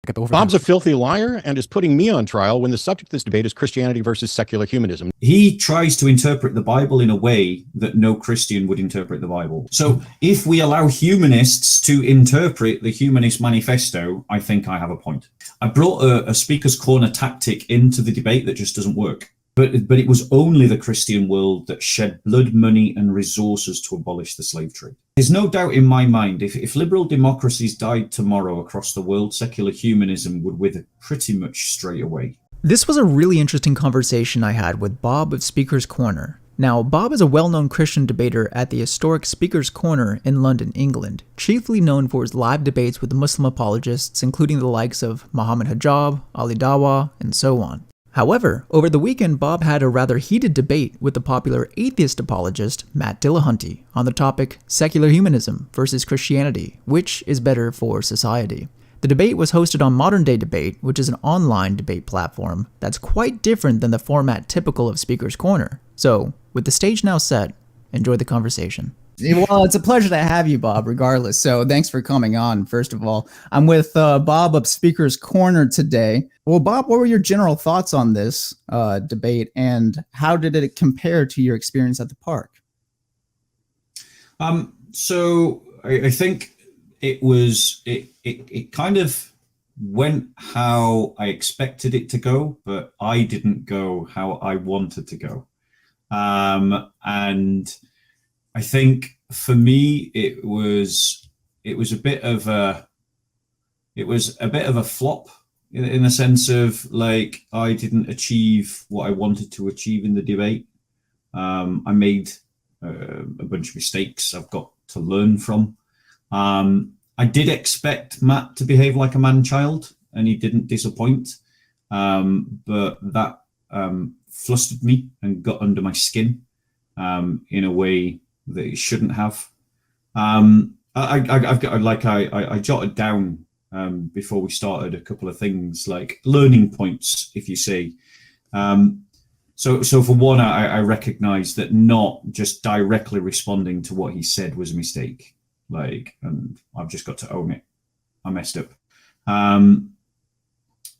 Bob's a filthy liar and is putting me on trial when the subject of this debate is Christianity versus secular humanism. He tries to interpret the Bible in a way that no Christian would interpret the Bible. So if we allow humanists to interpret the Humanist Manifesto, I think I have a point. I brought a speaker's corner tactic into the debate that just doesn't work. But it was only the Christian world that shed blood, money, and resources to abolish the slave trade. There's no doubt in my mind, if liberal democracies died tomorrow across the world, secular humanism would wither pretty much straight away. This was a really interesting conversation I had with Bob of Speaker's Corner. Now, Bob is a well-known Christian debater at the historic Speaker's Corner in London, England, chiefly known for his live debates with Muslim apologists, including the likes of Muhammad Hijab, Ali Dawah, and so on. However, over the weekend, Bob had a rather heated debate with the popular atheist apologist Matt Dillahunty on the topic secular humanism versus Christianity, which is better for society. The debate was hosted on Modern Day Debate, which is an online debate platform that's quite different than the format typical of Speaker's Corner. So, with the stage now set, enjoy the conversation. Well, it's a pleasure to have you, Bob, regardless. So thanks for coming on, first of all. I'm with Bob of Speaker's Corner today. Well, Bob, what were your general thoughts on this debate, and how did it compare to your experience at the park? So I think it kind of went how I expected it to go, but I didn't go how I wanted to go. And I think for me, it was a bit of a flop in the sense of, like, I didn't achieve what I wanted to achieve in the debate. I made a bunch of mistakes I've got to learn from. I did expect Matt to behave like a man-child, and he didn't disappoint. But that flustered me and got under my skin in a way that it shouldn't have. I jotted down before we started a couple of things, like learning points, if you say. So for one, I recognize that not just directly responding to what he said was a mistake. And I've just got to own it. I messed up.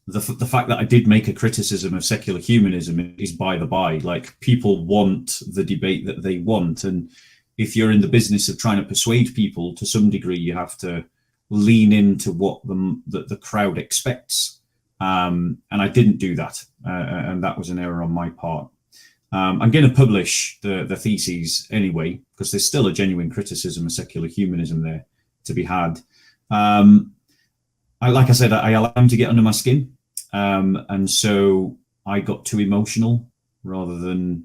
The fact that I did make a criticism of secular humanism is by the by. Like, people want the debate that they want, and if you're in the business of trying to persuade people, to some degree, you have to lean into what the crowd expects. And I didn't do that, and that was an error on my part. I'm going to publish the theses anyway, because there's still a genuine criticism of secular humanism there to be had. Like I said, I allowed him to get under my skin, and so I got too emotional rather than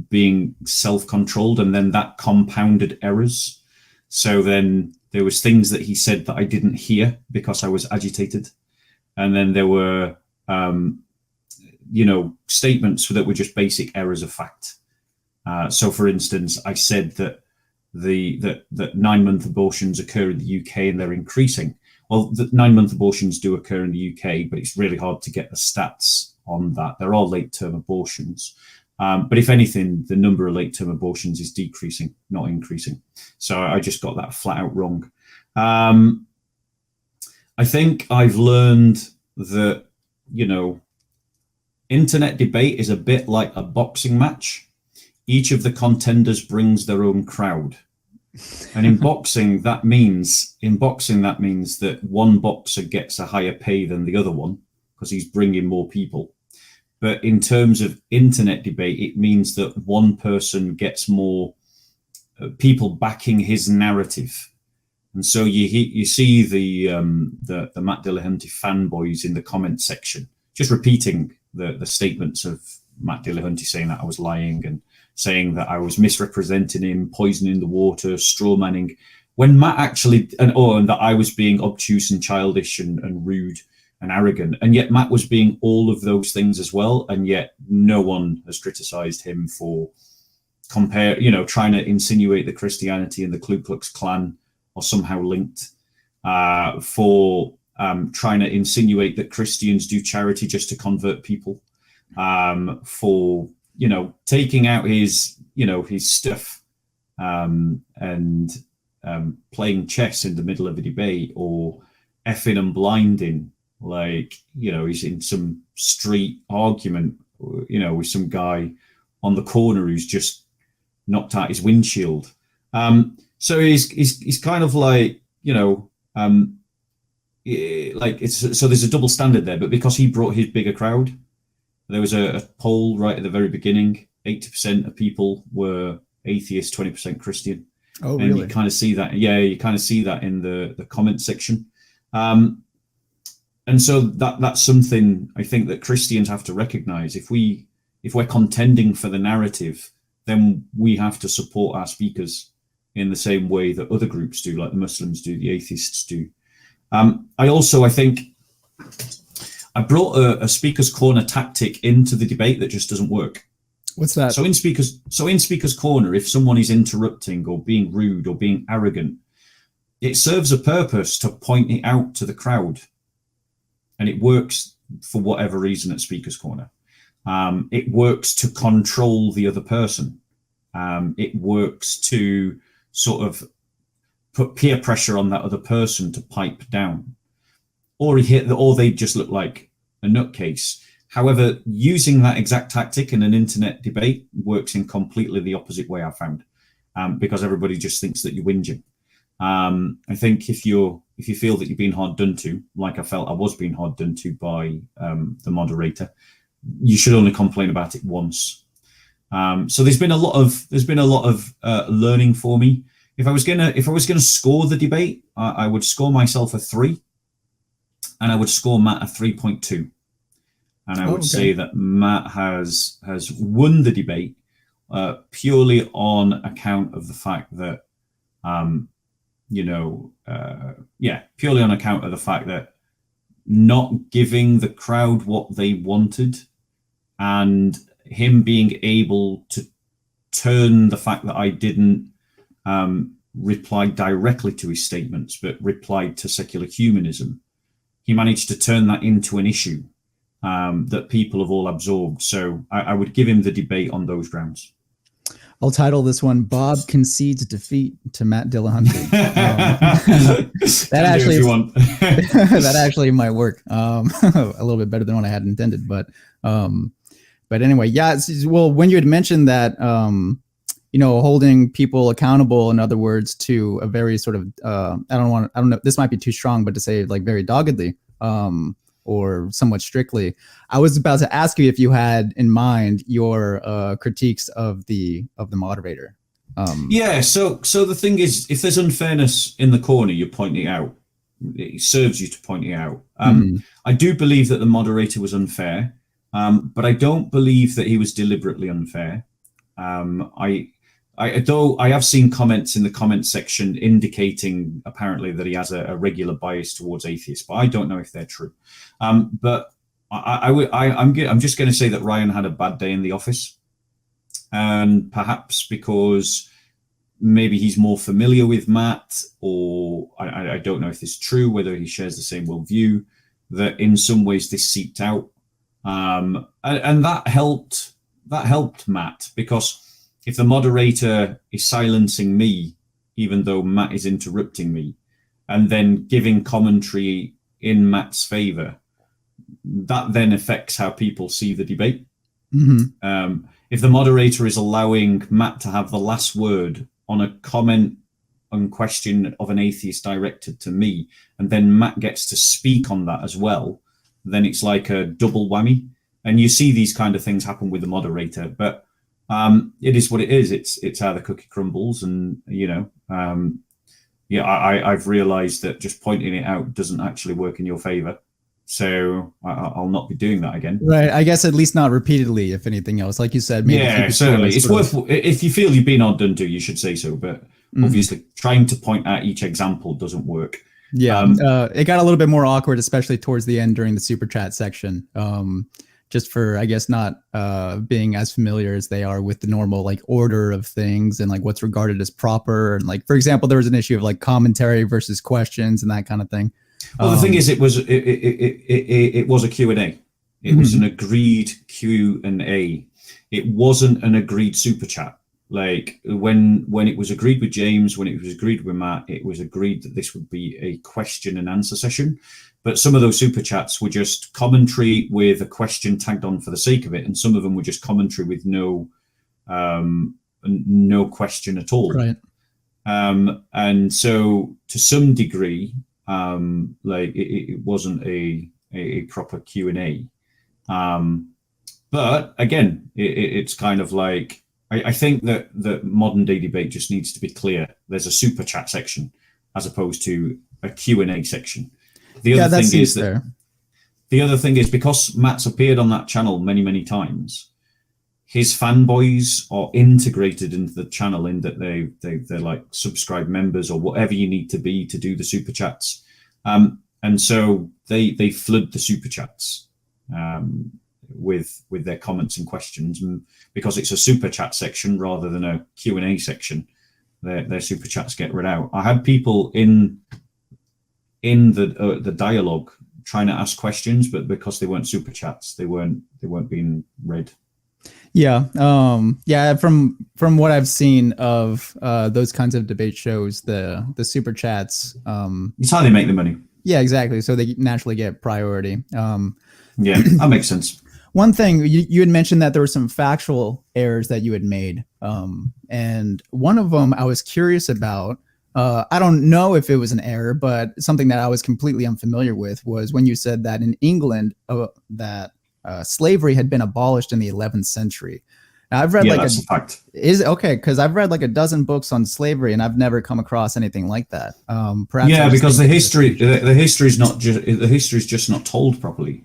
being self-controlled, and then that compounded errors. So then there was things that he said that I didn't hear because I was agitated, and then there were statements that were just basic errors of fact. So for instance, I said that that 9-month abortions occur in the UK and they're increasing. Well, the 9-month abortions do occur in the UK, but it's really hard to get the stats on that. There are late-term abortions. But if anything, the number of late-term abortions is decreasing, not increasing. So I just got that flat out wrong. I think I've learned that, internet debate is a bit like a boxing match. Each of the contenders brings their own crowd. And in boxing, that means that one boxer gets a higher pay than the other one because he's bringing more people. But in terms of internet debate, it means that one person gets more people backing his narrative. And so you see the Matt Dillahunty fanboys in the comment section just repeating the statements of Matt Dillahunty, saying that I was lying and saying that I was misrepresenting him, poisoning the water, strawmanning, when Matt actually, and that I was being obtuse and childish and rude and arrogant. And yet Matt was being all of those things as well. And yet no one has criticized him for trying to insinuate that Christianity and the Ku Klux Klan are somehow linked, for trying to insinuate that Christians do charity just to convert people, for, taking out his stuff, and playing chess in the middle of a debate, or effing and blinding, like, he's in some street argument, with some guy on the corner who's just knocked out his windshield. So he's kind of like, so there's a double standard there, but because he brought his bigger crowd, there was a poll right at the very beginning. 80% of people were atheist, 20% Christian. Oh, and really? you kind of see that. Yeah, you kind of see that in the comment section. And so that's something I think that Christians have to recognize. If we're contending for the narrative, then we have to support our speakers in the same way that other groups do, like the Muslims do, the atheists do. I think I brought a speaker's corner tactic into the debate that just doesn't work. What's that? So in speaker's corner, if someone is interrupting or being rude or being arrogant, it serves a purpose to point it out to the crowd, and it works for whatever reason at speaker's corner. It works to control the other person. It works to sort of put peer pressure on that other person to pipe down, or they just look like a nutcase. However, using that exact tactic in an internet debate works in completely the opposite way, I found, because everybody just thinks that you're whinging. I think if you feel that you're being hard done to, like I felt I was being hard done to by the moderator, you should only complain about it once. So there's been a lot of learning for me. If I was gonna score the debate, I would score myself a 3, and I would score Matt a 3.2. And I would say that Matt has won the debate purely on account of the fact that, purely on account of the fact that not giving the crowd what they wanted, and him being able to turn the fact that I didn't reply directly to his statements, but replied to secular humanism. He managed to turn that into an issue that people have all absorbed. So I would give him the debate on those grounds. I'll title this one "Bob Concedes Defeat to Matt Dillahunty." That actually might work a little bit better than what I had intended. But anyway, yeah. Well, when you had mentioned that, holding people accountable, in other words, to a very sort of I don't know, this might be too strong, but to say like very doggedly, or somewhat strictly, I was about to ask you if you had in mind your critiques of the moderator. So the thing is, if there's unfairness in the corner, you point it out. It serves you to point it out. I do believe that the moderator was unfair, but I don't believe that he was deliberately unfair. Though I have seen comments in the comment section indicating apparently that he has a regular bias towards atheists, but I don't know if they're true. But I'm just going to say that Ryan had a bad day in the office, and perhaps because maybe he's more familiar with Matt, or I don't know if this is true, whether he shares the same worldview, that in some ways this seeped out, and that helped Matt, because if the moderator is silencing me, even though Matt is interrupting me, and then giving commentary in Matt's favor, that then affects how people see the debate. If the moderator is allowing Matt to have the last word on a comment and question of an atheist directed to me, and then Matt gets to speak on that as well, then it's like a double whammy. And you see these kind of things happen with the moderator, but it is what it is. It's how the cookie crumbles, and I've realized that just pointing it out doesn't actually work in your favor. So I'll not be doing that again. Right. I guess at least not repeatedly, if anything else. Like you said, maybe certainly. It's worth, if you feel you've been outdone to, you should say so. But obviously trying to point out each example doesn't work. Yeah. It got a little bit more awkward, especially towards the end during the super chat section. Just for, I guess, not being as familiar as they are with the normal like order of things and like what's regarded as proper. And like, for example, there was an issue of like commentary versus questions and that kind of thing. Well, the thing is, it was a Q&A. It was an agreed Q&A. It wasn't an agreed super chat. like when it was agreed with James, when it was agreed with Matt, it was agreed that this would be a question and answer session. But some of those super chats were just commentary with a question tagged on for the sake of it, and some of them were just commentary with no question at all. Right. And so to some degree, like it wasn't a proper Q&A. But again, it's kind of like, I think that the modern day debate just needs to be clear. There's a super chat section as opposed to a Q&A section. The other thing is because Matt's appeared on that channel many, many times, his fanboys are integrated into the channel in that they're like subscribed members or whatever you need to be to do the super chats. And so they flood the super chats with their comments and questions. And because it's a super chat section rather than a Q&A section, their super chats get read out. I had people in the dialogue trying to ask questions, but because they weren't super chats, they weren't being read. Yeah. From what I've seen of those kinds of debate shows, the super chats. It's how they make the money. Yeah, exactly. So they naturally get priority. Yeah, that makes sense. One thing you had mentioned that there were some factual errors that you had made, and one of them I was curious about. I don't know if it was an error, but something that I was completely unfamiliar with was when you said that in England that slavery had been abolished in the 11th century. Now, I've read that's a fact. Is okay because I've read like a dozen books on slavery and I've never come across anything like that. Perhaps because the history is just not told properly.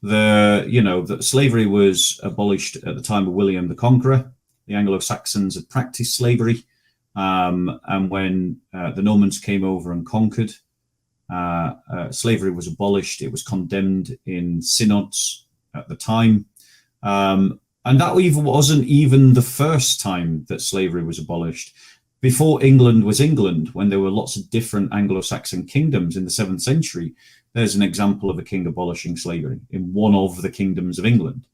That slavery was abolished at the time of William the Conqueror. The Anglo-Saxons had practiced slavery, and when the Normans came over and conquered, slavery was abolished. It was condemned in synods at the time, and that wasn't even the first time that slavery was abolished. Before England was England, when there were lots of different Anglo-Saxon kingdoms in the 7th century, there's an example of a king abolishing slavery in one of the kingdoms of England.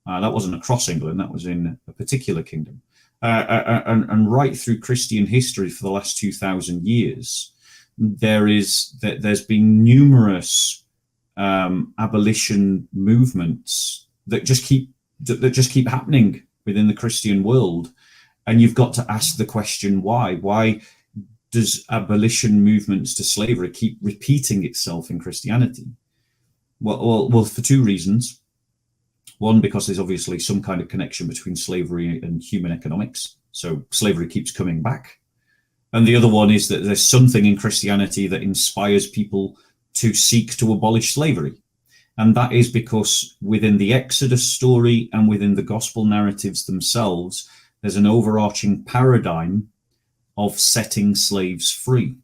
That wasn't across England, that was in a particular kingdom. And right through Christian history for the last 2,000 years, there's been numerous abolition movements that just keep happening within the Christian world. And you've got to ask the question, why? Why does abolition movements to slavery keep repeating itself in Christianity? Well, for two reasons. One, because there's obviously some kind of connection between slavery and human economics. So slavery keeps coming back. And the other one is that there's something in Christianity that inspires people to seek to abolish slavery. And that is because within the Exodus story and within the gospel narratives themselves, there's an overarching paradigm of setting slaves free.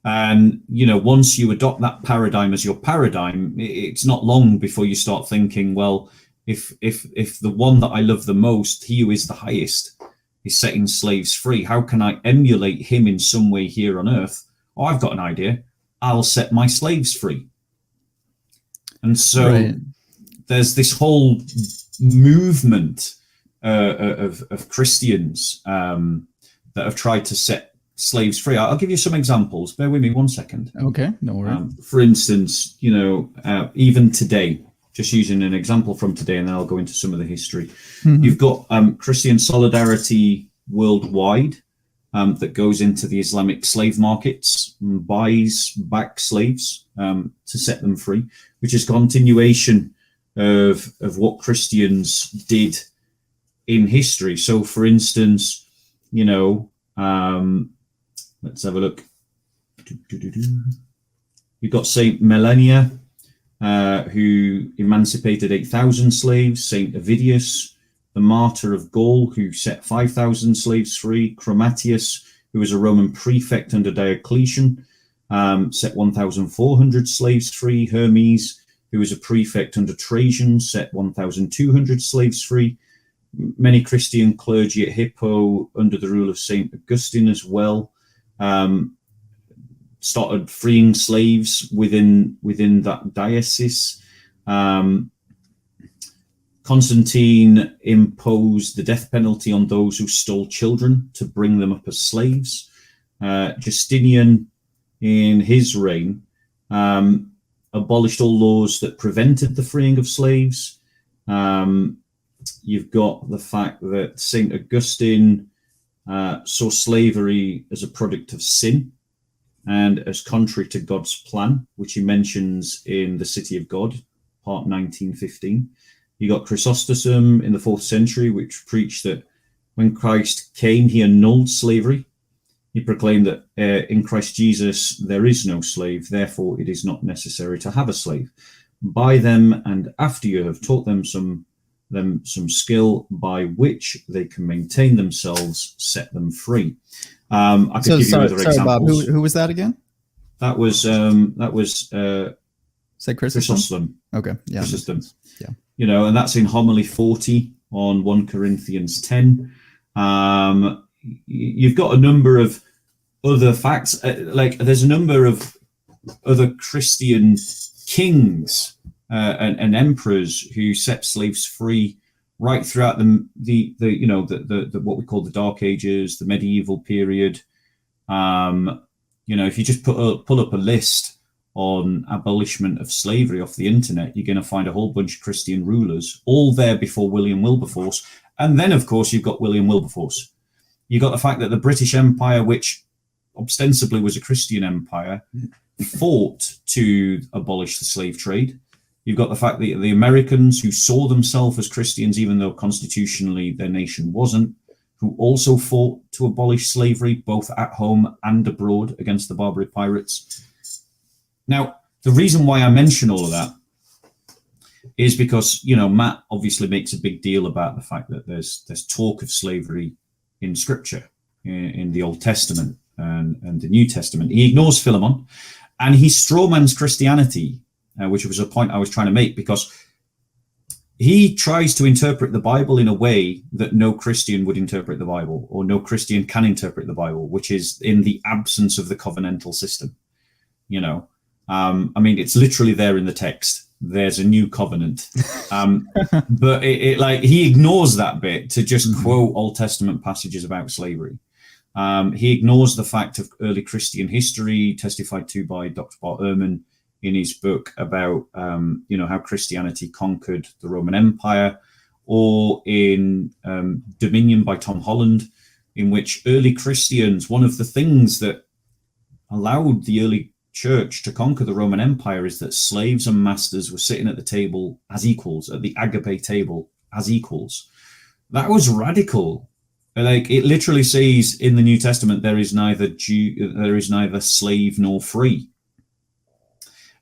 And, once you adopt that paradigm as your paradigm, it's not long before you start thinking, well, if the one that I love the most, he who is the highest, is setting slaves free, how can I emulate him in some way here on earth? Oh, I've got an idea. I'll set my slaves free. And so there's this whole movement of Christians that have tried to set slaves free. I'll give you some examples. Bear with me 1 second. Okay, no worries. For instance, even today, just using an example from today, and then I'll go into some of the history. Mm-hmm. You've got Christian Solidarity Worldwide that goes into the Islamic slave markets and buys back slaves to set them free, which is a continuation of what Christians did in history. So, for instance, let's have a look. You've got Saint Melania, who emancipated 8,000 slaves. Saint Ovidius, the martyr of Gaul, who set 5,000 slaves free. Chromatius, who was a Roman prefect under Diocletian, set 1,400 slaves free. Hermes, who was a prefect under Trajan, set 1,200 slaves free. Many Christian clergy at Hippo under the rule of Saint Augustine as well started freeing slaves within that diocese. Constantine imposed the death penalty on those who stole children to bring them up as slaves. Justinian, in his reign, abolished all laws that prevented the freeing of slaves. You've got the fact that St. Augustine saw slavery as a product of sin and as contrary to God's plan, which he mentions in The City of God, part 1915. You got Chrysostom in the 4th century, which preached that when Christ came, he annulled slavery. He proclaimed that in Christ Jesus there is no slave, therefore it is not necessary to have a slave. Buy them, and after you have taught them some skill by which they can maintain themselves, set them free. I could give you other examples. Bob, who was that again? That was Say Chrysostom. Okay, yeah, Chrysostom. Yeah, you know, and that's in Homily 40 on 1 Corinthians 10. You've got a number of other facts, like there's a number of other Christian kings and emperors who set slaves free right throughout the what we call the Dark Ages, the medieval period. If you just pull up a list on abolishment of slavery off the internet, you're going to find a whole bunch of Christian rulers, all there before William Wilberforce. And then, of course, you've got William Wilberforce. You've got the fact that the British Empire, which ostensibly was a Christian empire, fought to abolish the slave trade. You've got the fact that the Americans, who saw themselves as Christians, even though constitutionally their nation wasn't, who also fought to abolish slavery, both at home and abroad against the Barbary pirates. Now, the reason why I mention all of that is because, Matt obviously makes a big deal about the fact that there's talk of slavery in Scripture, in the Old Testament and the New Testament. He ignores Philemon, and he strawmans Christianity, which was a point I was trying to make, because he tries to interpret the Bible in a way that no Christian would interpret the Bible, or no Christian can interpret the Bible, which is in the absence of the covenantal system. It's literally there in the text. There's a new covenant, but he ignores that bit to just quote Old Testament passages about slavery. He ignores the fact of early Christian history testified to by Dr. Bart Ehrman in his book about how Christianity conquered the Roman Empire, or in Dominion by Tom Holland, in which early Christians, one of the things that allowed the early church to conquer the Roman Empire is that slaves and masters were sitting at the table as equals, at the agape table as equals. That was radical. Like, it literally says in the New Testament, there is neither slave nor free.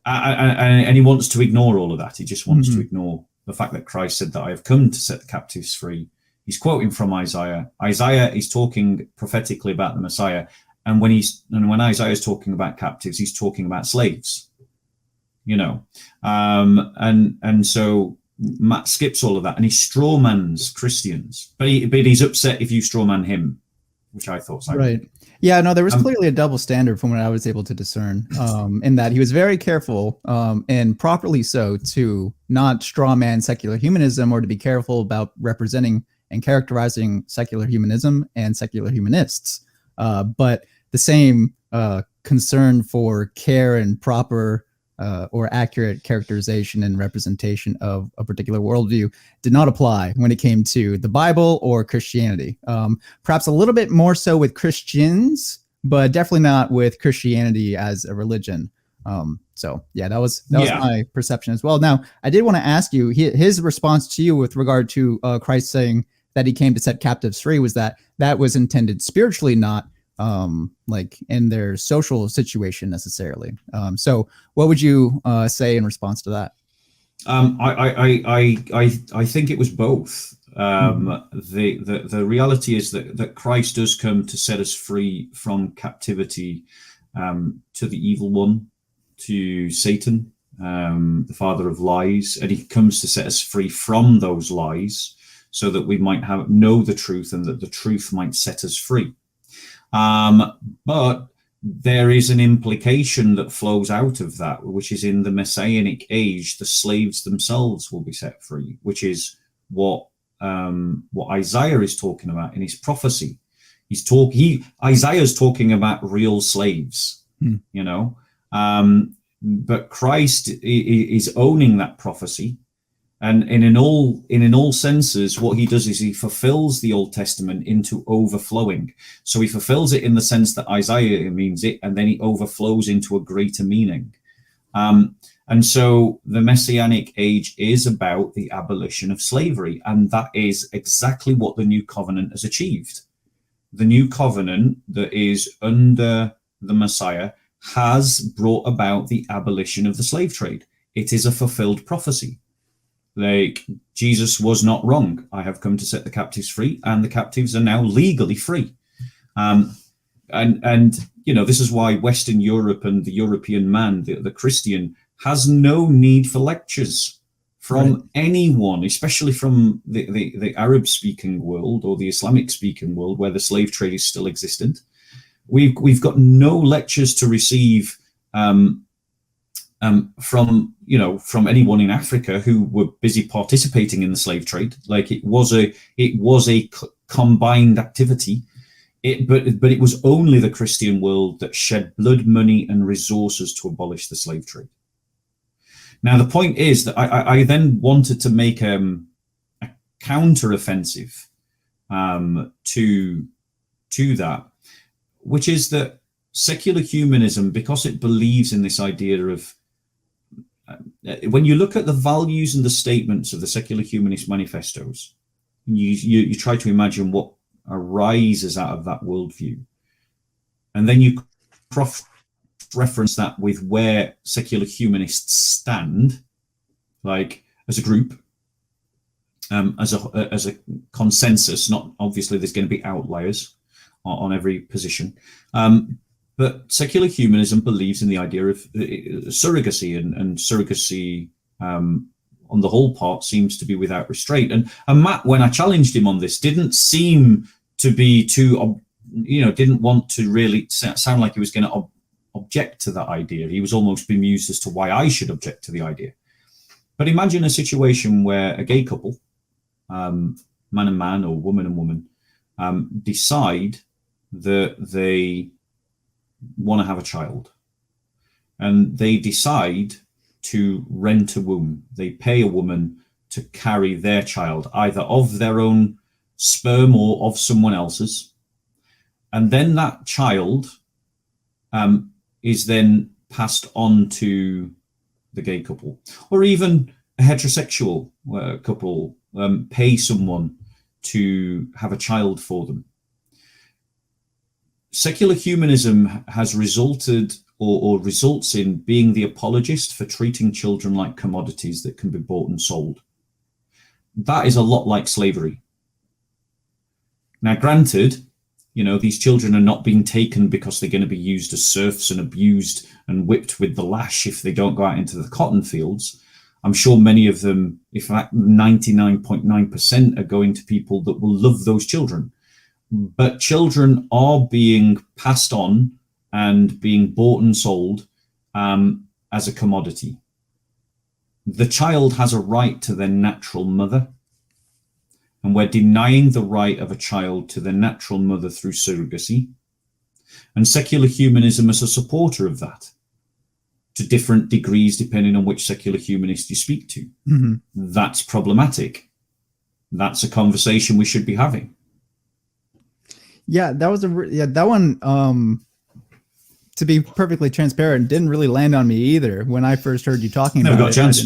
And he wants to ignore all of that. He just wants to ignore the fact that Christ said that I have come to set the captives free. He's quoting from Isaiah. Isaiah is talking prophetically about the Messiah. And when Isaiah is talking about captives, he's talking about slaves, and so Matt skips all of that and he strawmans Christians, but he's upset if you strawman him, which I thought so. Right. Yeah, no, there was clearly a double standard from what I was able to discern, in that he was very careful, and properly so, to not strawman secular humanism, or to be careful about representing and characterizing secular humanism and secular humanists. But the same concern for care and proper or accurate characterization and representation of a particular worldview did not apply when it came to the Bible or Christianity. Perhaps a little bit more so with Christians, but definitely not with Christianity as a religion. So yeah, that was my perception as well. Now, I did want to ask you, his response to you with regard to Christ saying that he came to set captives free was that was intended spiritually, not like in their social situation necessarily. So what would you say in response to that? I think it was both. The reality is that Christ does come to set us free from captivity to the evil one, to Satan, the father of lies, and he comes to set us free from those lies so that we might know the truth, and that the truth might set us free. But there is an implication that flows out of that, which is in the Messianic age, the slaves themselves will be set free, which is what Isaiah is talking about in his prophecy. Isaiah's talking about real slaves, you know, but Christ is owning that prophecy. And in all senses, what he does is he fulfills the Old Testament into overflowing. So he fulfills it in the sense that Isaiah means it, and then he overflows into a greater meaning. And so the Messianic age is about the abolition of slavery, and that is exactly what the New Covenant has achieved. The New Covenant that is under the Messiah has brought about the abolition of the slave trade. It is a fulfilled prophecy. Like, Jesus was not wrong. I have come to set the captives free, and the captives are now legally free. And you know, this is why Western Europe and the European man, the Christian, has no need for lectures from anyone, especially from the Arab-speaking world or the Islamic-speaking world, where the slave trade is still existent. We've got no lectures to receive from anyone in Africa who were busy participating in the slave trade. Like, it was a combined activity. But it was only the Christian world that shed blood, money, and resources to abolish the slave trade. Now, the point is that I then wanted to make a counter-offensive to that, which is that secular humanism, because it believes in this idea of, when you look at the values and the statements of the secular humanist manifestos, you try to imagine what arises out of that worldview, and then you cross-reference that with where secular humanists stand, like as a group, as a consensus. Not obviously, there's going to be outliers on every position, but secular humanism believes in the idea of surrogacy, and surrogacy, on the whole part, seems to be without restraint. And Matt, when I challenged him on this, didn't seem to be too, didn't want to really sound like he was going to object to that idea. He was almost bemused as to why I should object to the idea. But imagine a situation where a gay couple, man and man or woman and woman, decide that they want to have a child, and they decide to rent a womb. They pay a woman to carry their child, either of their own sperm or of someone else's. And then that child is then passed on to the gay couple, or even a heterosexual couple pay someone to have a child for them. Secular humanism has resulted or results in being the apologist for treating children like commodities that can be bought and sold. That is a lot like slavery. Now, granted, these children are not being taken because they're going to be used as serfs and abused and whipped with the lash if they don't go out into the cotton fields. I'm sure many of them, in fact 99.9%, are going to people that will love those children. But children are being passed on and being bought and sold as a commodity. The child has a right to their natural mother, and we're denying the right of a child to their natural mother through surrogacy. And secular humanism is a supporter of that, to different degrees depending on which secular humanist you speak to. Mm-hmm. That's problematic. That's a conversation we should be having. Yeah, that was that one. To be perfectly transparent, didn't really land on me either when I first heard you talking about it. Never got a chance.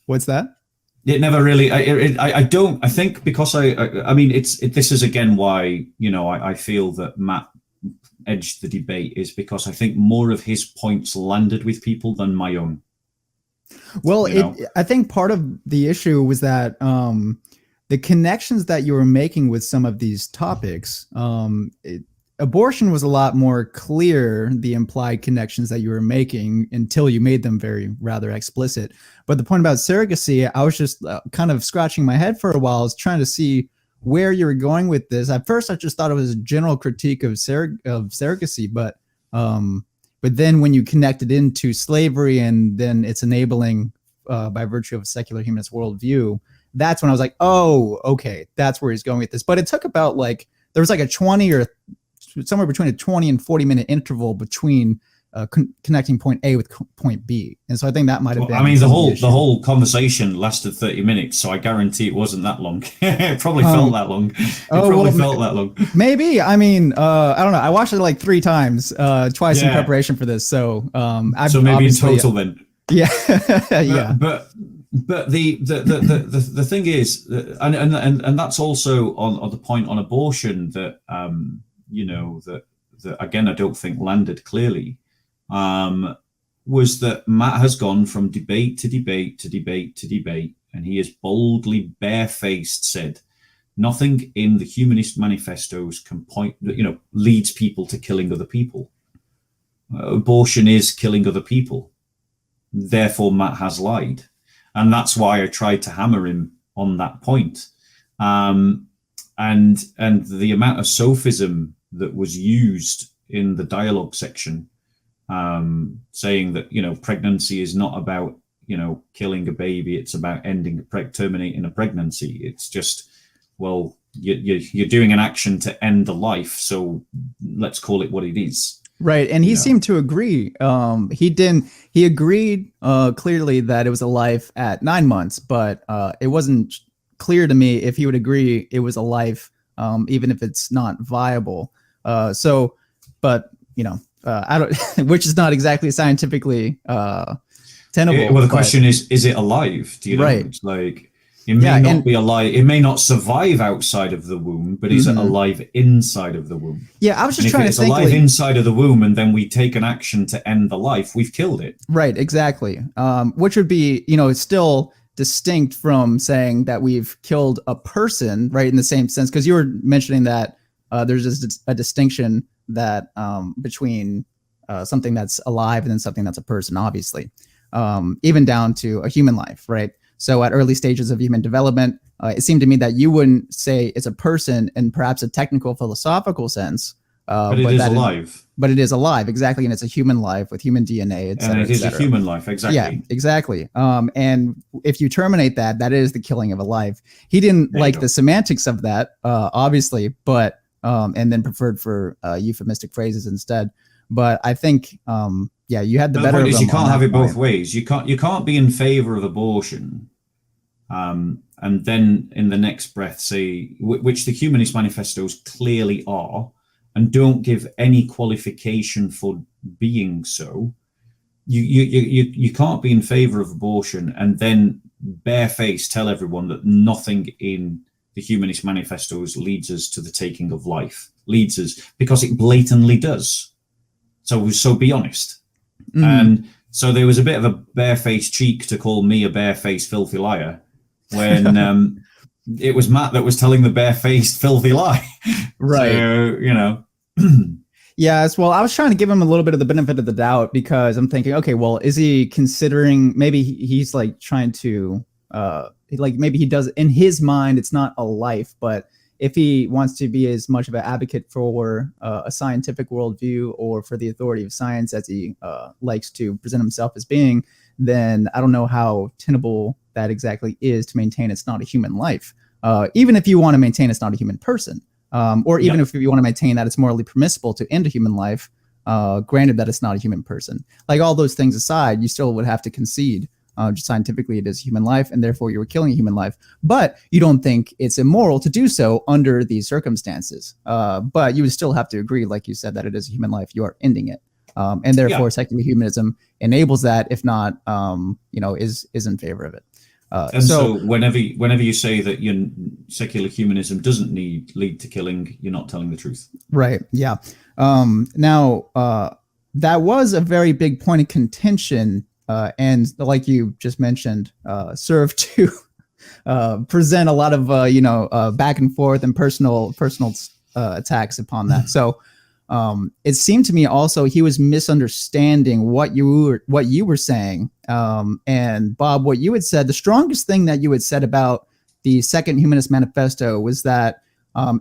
What's that? It never really. I think because I mean, this is again why I feel that Matt edged the debate, is because I think more of his points landed with people than my own. Well, I think part of the issue was that the connections that you were making with some of these topics, abortion was a lot more clear, the implied connections that you were making, until you made them rather explicit. But the point about surrogacy, I was just kind of scratching my head for a while. I was trying to see where you were going with this. At first, I just thought it was a general critique of surrogacy, but then when you connect it into slavery and then its enabling by virtue of a secular humanist worldview, that's when I was like, oh, okay, that's where he's going with this. But it took about like, there was like a 20 or somewhere between a 20 and 40 minute interval between connecting point A with point B. And so I think that might have been. I mean, the whole conversation lasted 30 minutes, so I guarantee it wasn't that long. It probably felt that long. Felt that long. Maybe. I mean, I don't know. I watched it like 3 times, twice in preparation for this. So, so maybe in total then. Yeah. Yeah. But the thing is, and that's also on the point on abortion that that again I don't think landed clearly, was that Matt has gone from debate to debate to debate to debate, and he has boldly, barefaced said nothing in the humanist manifestos can leads people to killing other people. Abortion is killing other people. Therefore, Matt has lied. And that's why I tried to hammer him on that point. And the amount of sophism that was used in the dialogue section, saying that, pregnancy is not about, killing a baby. It's about terminating a pregnancy. It's just, well, you're doing an action to end the life. So let's call it what it is. Right. And he seemed to agree. He agreed clearly that it was a life at 9 months, but it wasn't clear to me if he would agree it was a life, even if it's not viable. I don't, which is not exactly scientifically tenable. Well, the question is it alive? Do you know? Right. It's like, it may not be alive. It may not survive outside of the womb, but is it alive inside of the womb? Yeah, I was just trying to think. If it's alive inside of the womb, and then we take an action to end the life, we've killed it. Right, exactly. Which would be, it's still distinct from saying that we've killed a person, right? In the same sense, because you were mentioning that there's just a distinction that between something that's alive and then something that's a person, obviously, even down to a human life, right? So at early stages of human development, it seemed to me that you wouldn't say it's a person in perhaps a technical philosophical sense. But it is alive. But it is alive, exactly. And it's a human life with human DNA, et cetera, and it is a human life, exactly. Yeah, exactly. And if you terminate that, that is the killing of a life. He didn't like the semantics of that, obviously, but and then preferred for euphemistic phrases instead. But I think, you had the better of them. You can't have it both ways. You can't be in favor of abortion, and then in the next breath say, which the Humanist manifestos clearly are, and don't give any qualification for being so. You can't be in favor of abortion and then barefaced tell everyone that nothing in the Humanist manifestos leads us to the taking of life. Leads us, because it blatantly does. So be honest. And so there was a bit of a barefaced cheek to call me a barefaced filthy liar when it was Matt that was telling the barefaced filthy lie. Right. So, Yes. Well, I was trying to give him a little bit of the benefit of the doubt, because I'm thinking, okay, well, is he considering, maybe he's like trying to, maybe he does in his mind, it's not a life, but if he wants to be as much of an advocate for a scientific worldview or for the authority of science as he likes to present himself as being, then I don't know how tenable that exactly is to maintain it's not a human life. Even if you want to maintain it's not a human person, or even if you want to maintain that it's morally permissible to end a human life, granted that it's not a human person. Like all those things aside, you still would have to concede just scientifically it is human life, and therefore you were killing a human life. But you don't think it's immoral to do so under these circumstances. But you would still have to agree, like you said, that it is a human life. You are ending it. And therefore secular humanism enables that, if not, is in favor of it. And so whenever you say that secular humanism doesn't lead to killing, you're not telling the truth. Right. Yeah. Now, that was a very big point of contention, and like you just mentioned, served to present a lot of back and forth and personal attacks upon that. So it seemed to me also he was misunderstanding what you were saying. And Bob, what you had said, the strongest thing that you had said about the Second Humanist Manifesto was that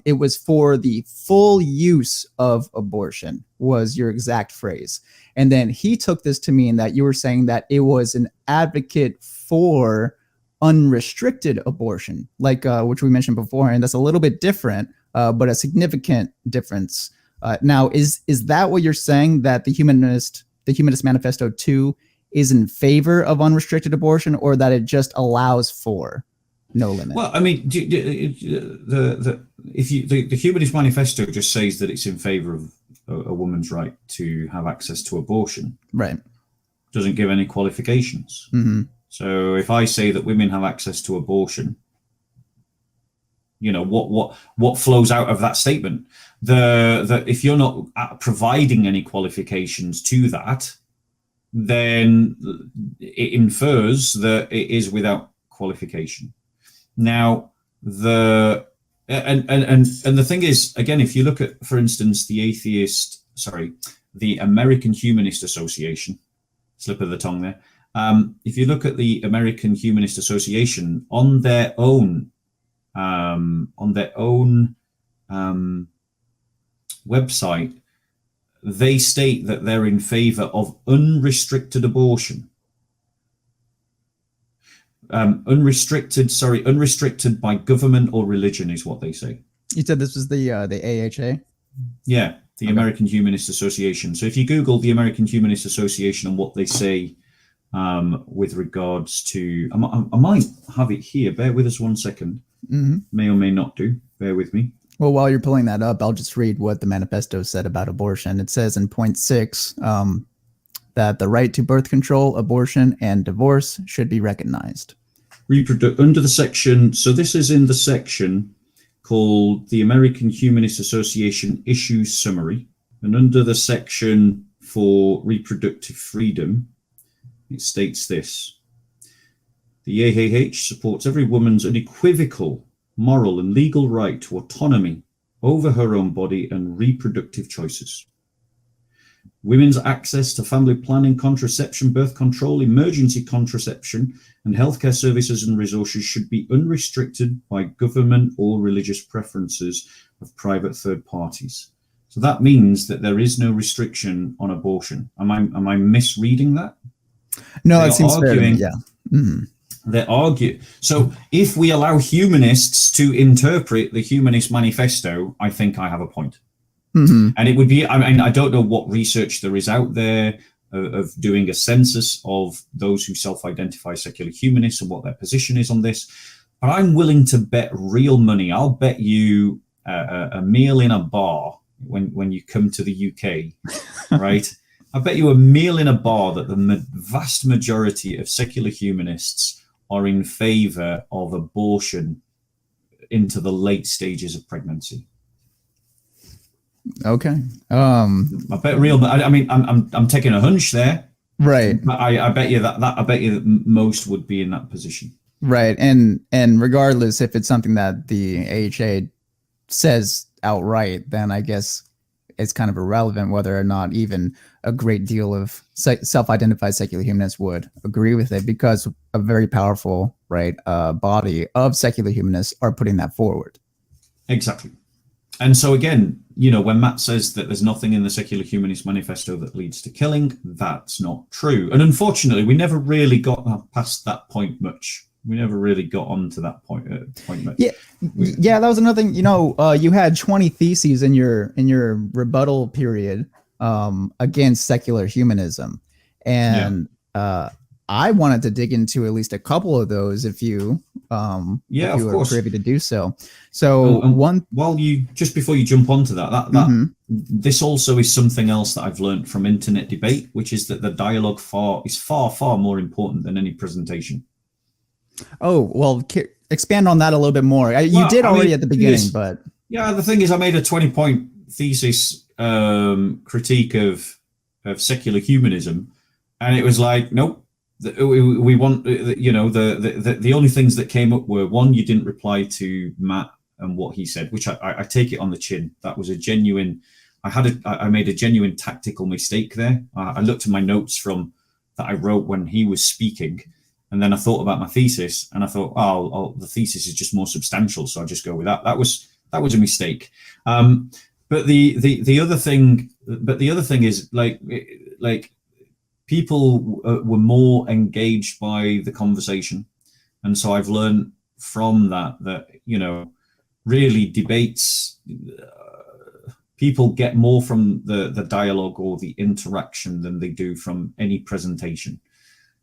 it was for the full use of abortion, was your exact phrase. And then he took this to mean that you were saying that it was an advocate for unrestricted abortion, like which we mentioned before, and that's a little bit different, but a significant difference. Now, is that what you're saying, that the Humanist Manifesto 2 is in favor of unrestricted abortion, or that it just allows for no limit? Well, I mean, the Humanist Manifesto just says that it's in favor of a woman's right to have access to abortion. Right. Doesn't give any qualifications. Mm-hmm. So if I say that women have access to abortion, what flows out of that statement? If you're not providing any qualifications to that, then it infers that it is without qualification. Now, the thing is, again, if you look at, for instance, the American Humanist Association, slip of the tongue there. If you look at the American Humanist Association on their own website, they state that they're in favor of unrestricted abortion. Unrestricted by government or religion is what they say. You said this was the AHA? Yeah, the American Humanist Association. So if you Google the American Humanist Association and what they say with regards to, I might have it here. Bear with us 1 second. Mm-hmm. May or may not do. Bear with me. Well, while you're pulling that up, I'll just read what the manifesto said about abortion. It says in point 6 that the right to birth control, abortion, and divorce should be recognized. Under the section, so this is in the section called the American Humanist Association Issues Summary. And under the section for reproductive freedom, it states this: the AHH supports every woman's unequivocal moral and legal right to autonomy over her own body and reproductive choices. Women's access to family planning, contraception, birth control, emergency contraception, and healthcare services and resources should be unrestricted by government or religious preferences of private third parties. So that means that there is no restriction on abortion. Am I misreading that? No, it seems fair to me, yeah. Mm-hmm. They argue. So if we allow humanists to interpret the Humanist Manifesto, I think I have a point. Mm-hmm. And it would be, I mean, I don't know what research there is out there of doing a census of those who self-identify secular humanists and what their position is on this. But I'm willing to bet real money. I'll bet you a meal in a bar when you come to the UK, right? I bet you a meal in a bar that the vast majority of secular humanists are in favor of abortion into the late stages of pregnancy. Okay. I bet real. I mean, I'm taking a hunch there, right? But I bet you that I bet you that most would be in that position, right? And regardless if it's something that the AHA says outright, then I guess it's kind of irrelevant whether or not even a great deal of self-identified secular humanists would agree with it, because a very powerful body of secular humanists are putting that forward. Exactly. And so again, when Matt says that there's nothing in the Secular Humanist Manifesto that leads to killing, that's not true. And unfortunately, we never really got past that point much. We never really got on to that point much. Yeah, that was another thing. You had 20 theses in your rebuttal period against secular humanism, and I wanted to dig into at least a couple of those if you were privy to do so. So just before you jump onto that this also is something else that I've learned from internet debate, which is that the dialogue is far more important than any presentation. Oh, well, expand on that a little bit more. You did already at the beginning, but yeah, the thing is, I made a 20-point thesis critique of secular humanism, and it was like, nope. We want, the only things that came up were, one, you didn't reply to Matt and what he said, which I take it on the chin. That was a genuine, I made a genuine tactical mistake there. I looked at my notes that I wrote when he was speaking, and then I thought about my thesis, and I thought, the thesis is just more substantial, so I'll just go with that. That was a mistake. But the other thing is like people were more engaged by the conversation. And so I've learned from that, really debates, people get more from the dialogue or the interaction than they do from any presentation,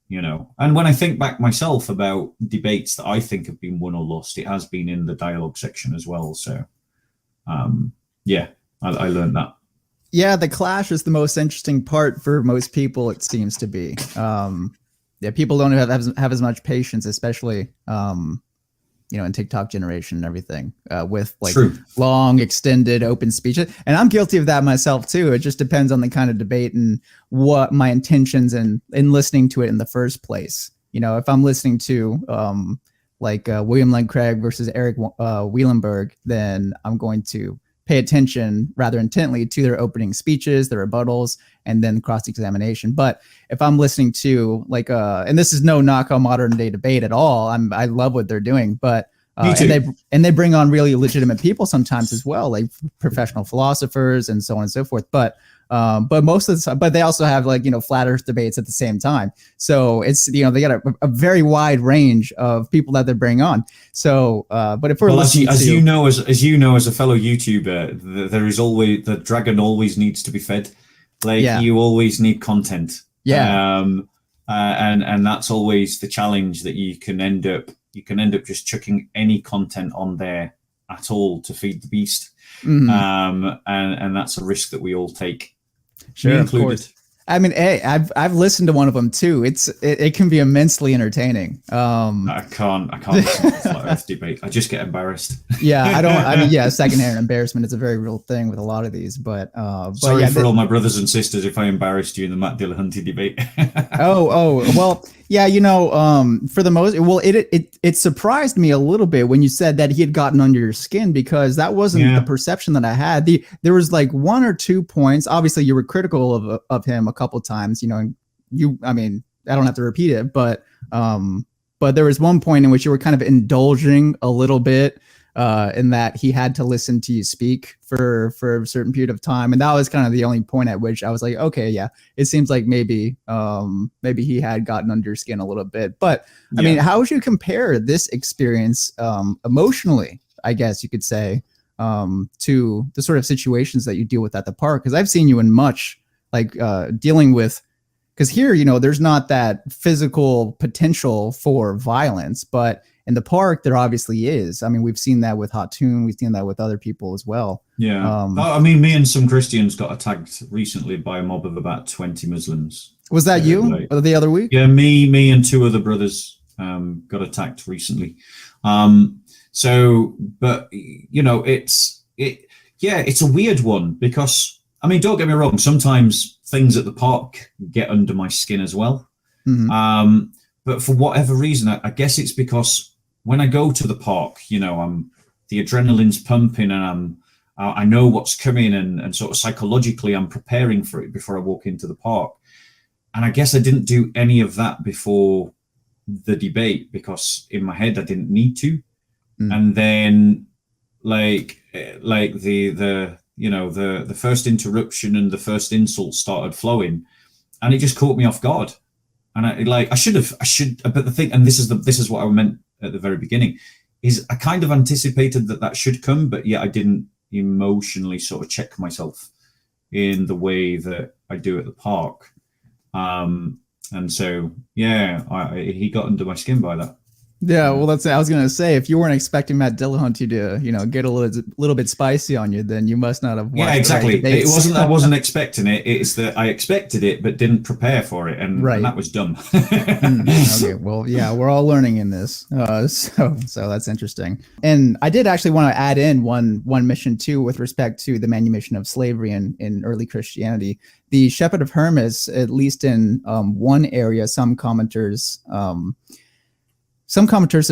And when I think back myself about debates that I think have been won or lost, it has been in the dialogue section as well. So, I learned that. Yeah, the clash is the most interesting part for most people, it seems to be. People don't have as much patience, especially in TikTok generation and everything, with like True. long, extended, open speeches. And I'm guilty of that myself too. It just depends on the kind of debate and what my intentions in listening to it in the first place. If I'm listening to William Lane Craig versus Eric Wielenberg, then I'm going to pay attention rather intently to their opening speeches, their rebuttals, and then cross-examination. But if I'm listening to and this is no knock on modern day debate at all, I love what they're doing, but and they bring on really legitimate people sometimes as well, like professional philosophers and so on and so forth. But most of the time, but they also have flat earth debates at the same time. So it's, they got a very wide range of people that they bring on. So, but if we're listening as you know, as a fellow YouTuber, there is always, the dragon always needs to be fed. You always need content. Yeah. And that's always the challenge, that you can end up just chucking any content on there at all to feed the beast. Mm-hmm. And that's a risk that we all take. Sure, of course. I mean, hey, I've listened to one of them too. It can be immensely entertaining. I can't listen to flat earth debate. I just get embarrassed. Secondhand embarrassment is a very real thing with a lot of these. But sorry for all my brothers and sisters if I embarrassed you in the Matt Dillahunty debate. Well, yeah, for the most, it surprised me a little bit when you said that he had gotten under your skin, because that wasn't the perception that I had. There was like 1 or 2 points. Obviously, you were critical of him a couple times. I don't have to repeat it, but there was one point in which you were kind of indulging a little bit in that he had to listen to you speak for a certain period of time, and that was kind of the only point at which I was like, okay, yeah, it seems like maybe he had gotten under your skin a little bit. But I mean, how would you compare this experience emotionally, I guess you could say, to the sort of situations that you deal with at the park? Because I've seen you in much dealing with, because here, there's not that physical potential for violence, but in the park, there obviously is. I mean, we've seen that with Hatun. We've seen that with other people as well. Yeah. Me and some Christians got attacked recently by a mob of about 20 Muslims. Was that you the other week? Yeah, me and 2 other brothers got attacked recently. It's a weird one, because, don't get me wrong, sometimes things at the park get under my skin as well. Mm-hmm. But for whatever reason, I guess it's because when I go to the park, the adrenaline's pumping, and I know what's coming, and sort of psychologically I'm preparing for it before I walk into the park. And I guess I didn't do any of that before the debate, because in my head I didn't need to. And then the first interruption and the first insult started flowing, and it just caught me off guard. And I should, but the thing, and this is what I meant at the very beginning, is I kind of anticipated that should come, but yet I didn't emotionally sort of check myself in the way that I do at the park. And so, he got under my skin by that. Yeah, well, I was going to say, if you weren't expecting Matt Dillahunty to, get a little bit spicy on you, then you must not have watched. Yeah, exactly. It wasn't I wasn't expecting it. It's that I expected it, but didn't prepare for it, and that was dumb. Okay, well, yeah, we're all learning in this, so that's interesting. And I did actually want to add in one mission too, with respect to the manumission of slavery in early Christianity. The Shepherd of Hermas, at least in one area, some commenters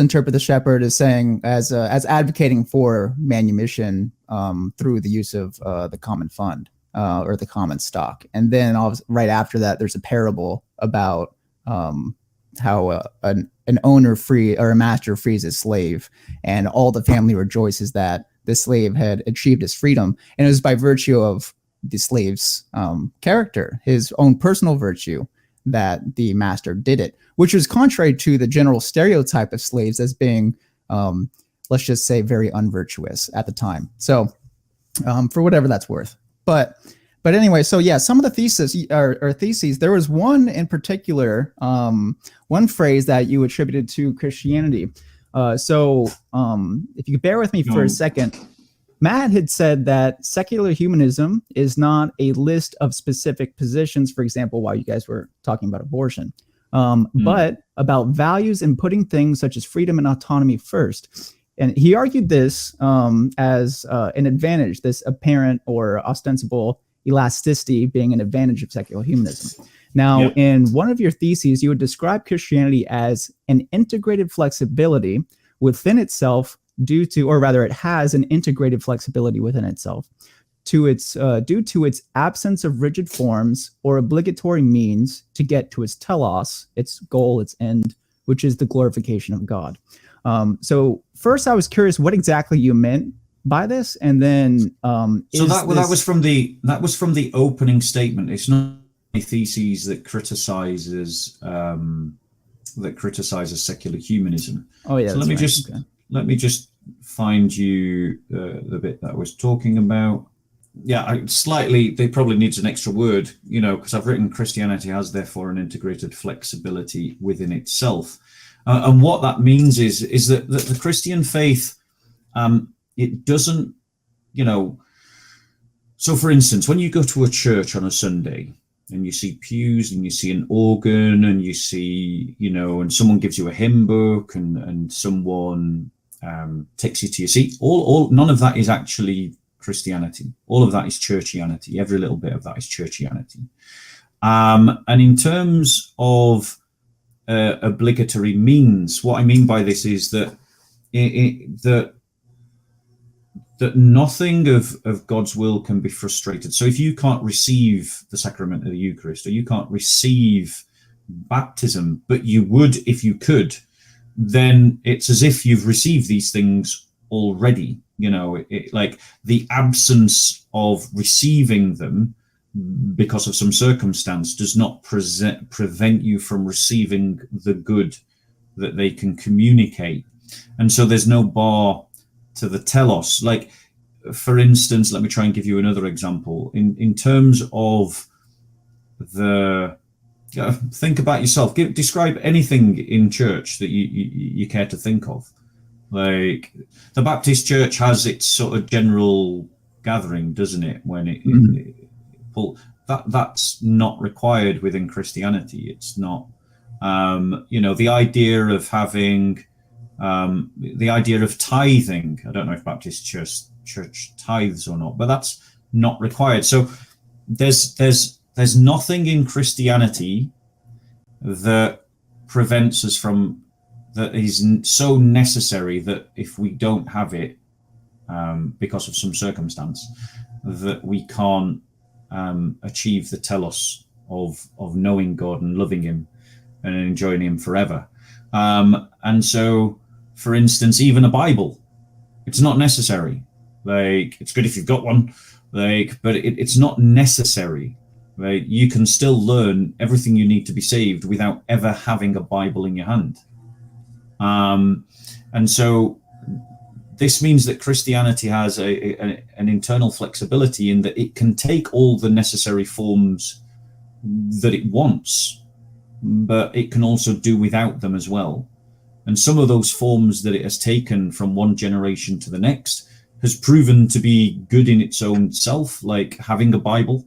interpret the shepherd as saying, as advocating for manumission through the use of the common fund or the common stock. And then right after that, there's a parable about how an owner or a master frees his slave, and all the family rejoices that the slave had achieved his freedom. And it was by virtue of the slave's character, his own personal virtue, that the master did it, which was contrary to the general stereotype of slaves as being, let's just say, very unvirtuous at the time. So for whatever that's worth. But anyway, so yeah, some of the theses, there was one in particular, one phrase that you attributed to Christianity. So if you could bear with me for a second, Matt had said that secular humanism is not a list of specific positions, for example, while you guys were talking about abortion, but about values and putting things such as freedom and autonomy first. And he argued this as an advantage, this apparent or ostensible elasticity being an advantage of secular humanism. Now, in one of your theses, you would describe Christianity as an integrated flexibility within itself due to, or rather it has an integrated flexibility within itself due to its absence of rigid forms or obligatory means to get to its telos, its goal, its end, which is the glorification of God. So first I was curious what exactly you meant by this, and then that was from the opening statement. It's not a thesis that criticizes secular humanism. Oh yeah. So let me just find you the bit that I was talking about. Yeah, they probably needs an extra word, because I've written Christianity has therefore an integrated flexibility within itself. And what that means is that the Christian faith, it doesn't, so for instance, when you go to a church on a Sunday and you see pews and you see an organ and you see, and someone gives you a hymn book and someone takes you to your seat, none of that is actually Christianity. All of that is churchianity. Every little bit of that is churchianity. And in terms of obligatory means, what I mean by this is that that nothing of God's will can be frustrated. So if you can't receive the sacrament of the Eucharist, or you can't receive baptism, but you would if you could, then it's as if you've received these things already. Like the absence of receiving them because of some circumstance does not prevent you from receiving the good that they can communicate. And so there's no bar to the telos. Like, for instance, let me try and give you another example. In terms of think about yourself. Describe anything in church that you care to think of. Like, the Baptist church has its sort of general gathering, doesn't it? When that's not required within Christianity. It's not. The idea of having the idea of tithing. I don't know if Baptist church tithes or not, but that's not required. So there's nothing in Christianity that prevents us from, that is so necessary that if we don't have it because of some circumstance, that we can't achieve the telos of knowing God and loving him and enjoying him forever. And so, for instance, even a Bible, it's not necessary. Like, it's good if you've got one, but it's not necessary. Right? You can still learn everything you need to be saved without ever having a Bible in your hand. And so this means that Christianity has an internal flexibility in that it can take all the necessary forms that it wants, but it can also do without them as well. And some of those forms that it has taken from one generation to the next has proven to be good in its own self, like having a Bible.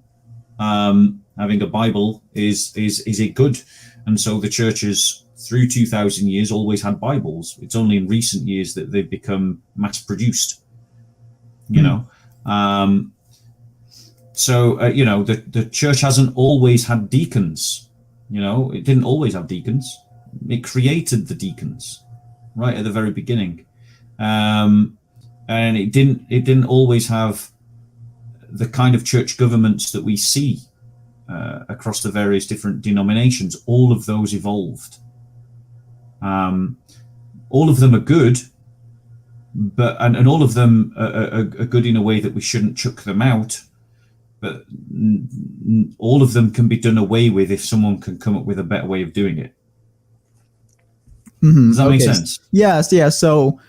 Having a Bible is a good. And so the churches through 2,000 years always had Bibles. It's only in recent years that they've become mass produced, the church hasn't always had deacons. It didn't always have deacons. It created the deacons right at the very beginning. And it didn't always have the kind of church governments that we see across the various different denominations. All of those evolved. All of them are good, but and all of them are good in a way that we shouldn't chuck them out. but all of them can be done away with if someone can come up with a better way of doing it. Does that make sense? Yes. Yeah. So,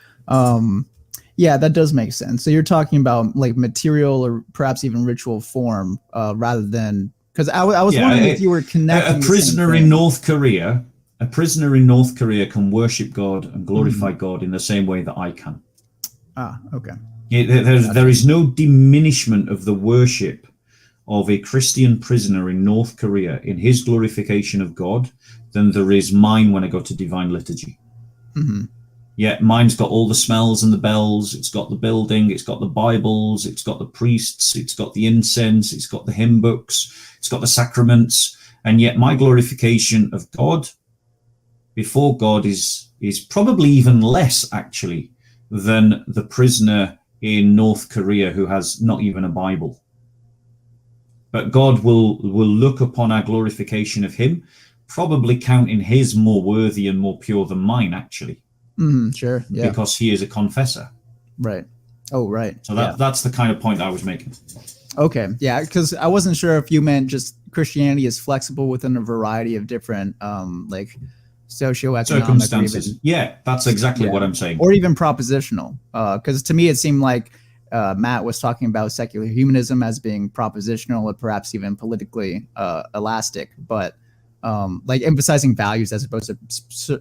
yeah, that does make sense. So you're talking about like material or perhaps even ritual form, rather than, because I was wondering if you were connecting. A prisoner in North Korea, can worship God and glorify God in the same way that I can. Ah, okay. There is no diminishment of the worship of a Christian prisoner in North Korea in his glorification of God than there is mine when I go to divine liturgy. Mm-hmm. Yeah, mine's got all the smells and the bells. It's got the building. It's got the Bibles. It's got the priests. It's got the incense. It's got the hymn books. It's got the sacraments. And yet my glorification of God before God is probably even less, actually, than the prisoner in North Korea who has not even a Bible. But God will look upon our glorification of him, probably counting his more worthy and more pure than mine, actually. Sure, yeah. Because he is a confessor. Right. Oh, right. So that's the kind of point I was making. Okay, yeah, because I wasn't sure if you meant just Christianity is flexible within a variety of different, like, socioeconomic circumstances. Even, yeah, that's exactly what I'm saying. Or even propositional. Because to me, it seemed like Matt was talking about secular humanism as being propositional or perhaps even politically elastic, but like emphasizing values as opposed to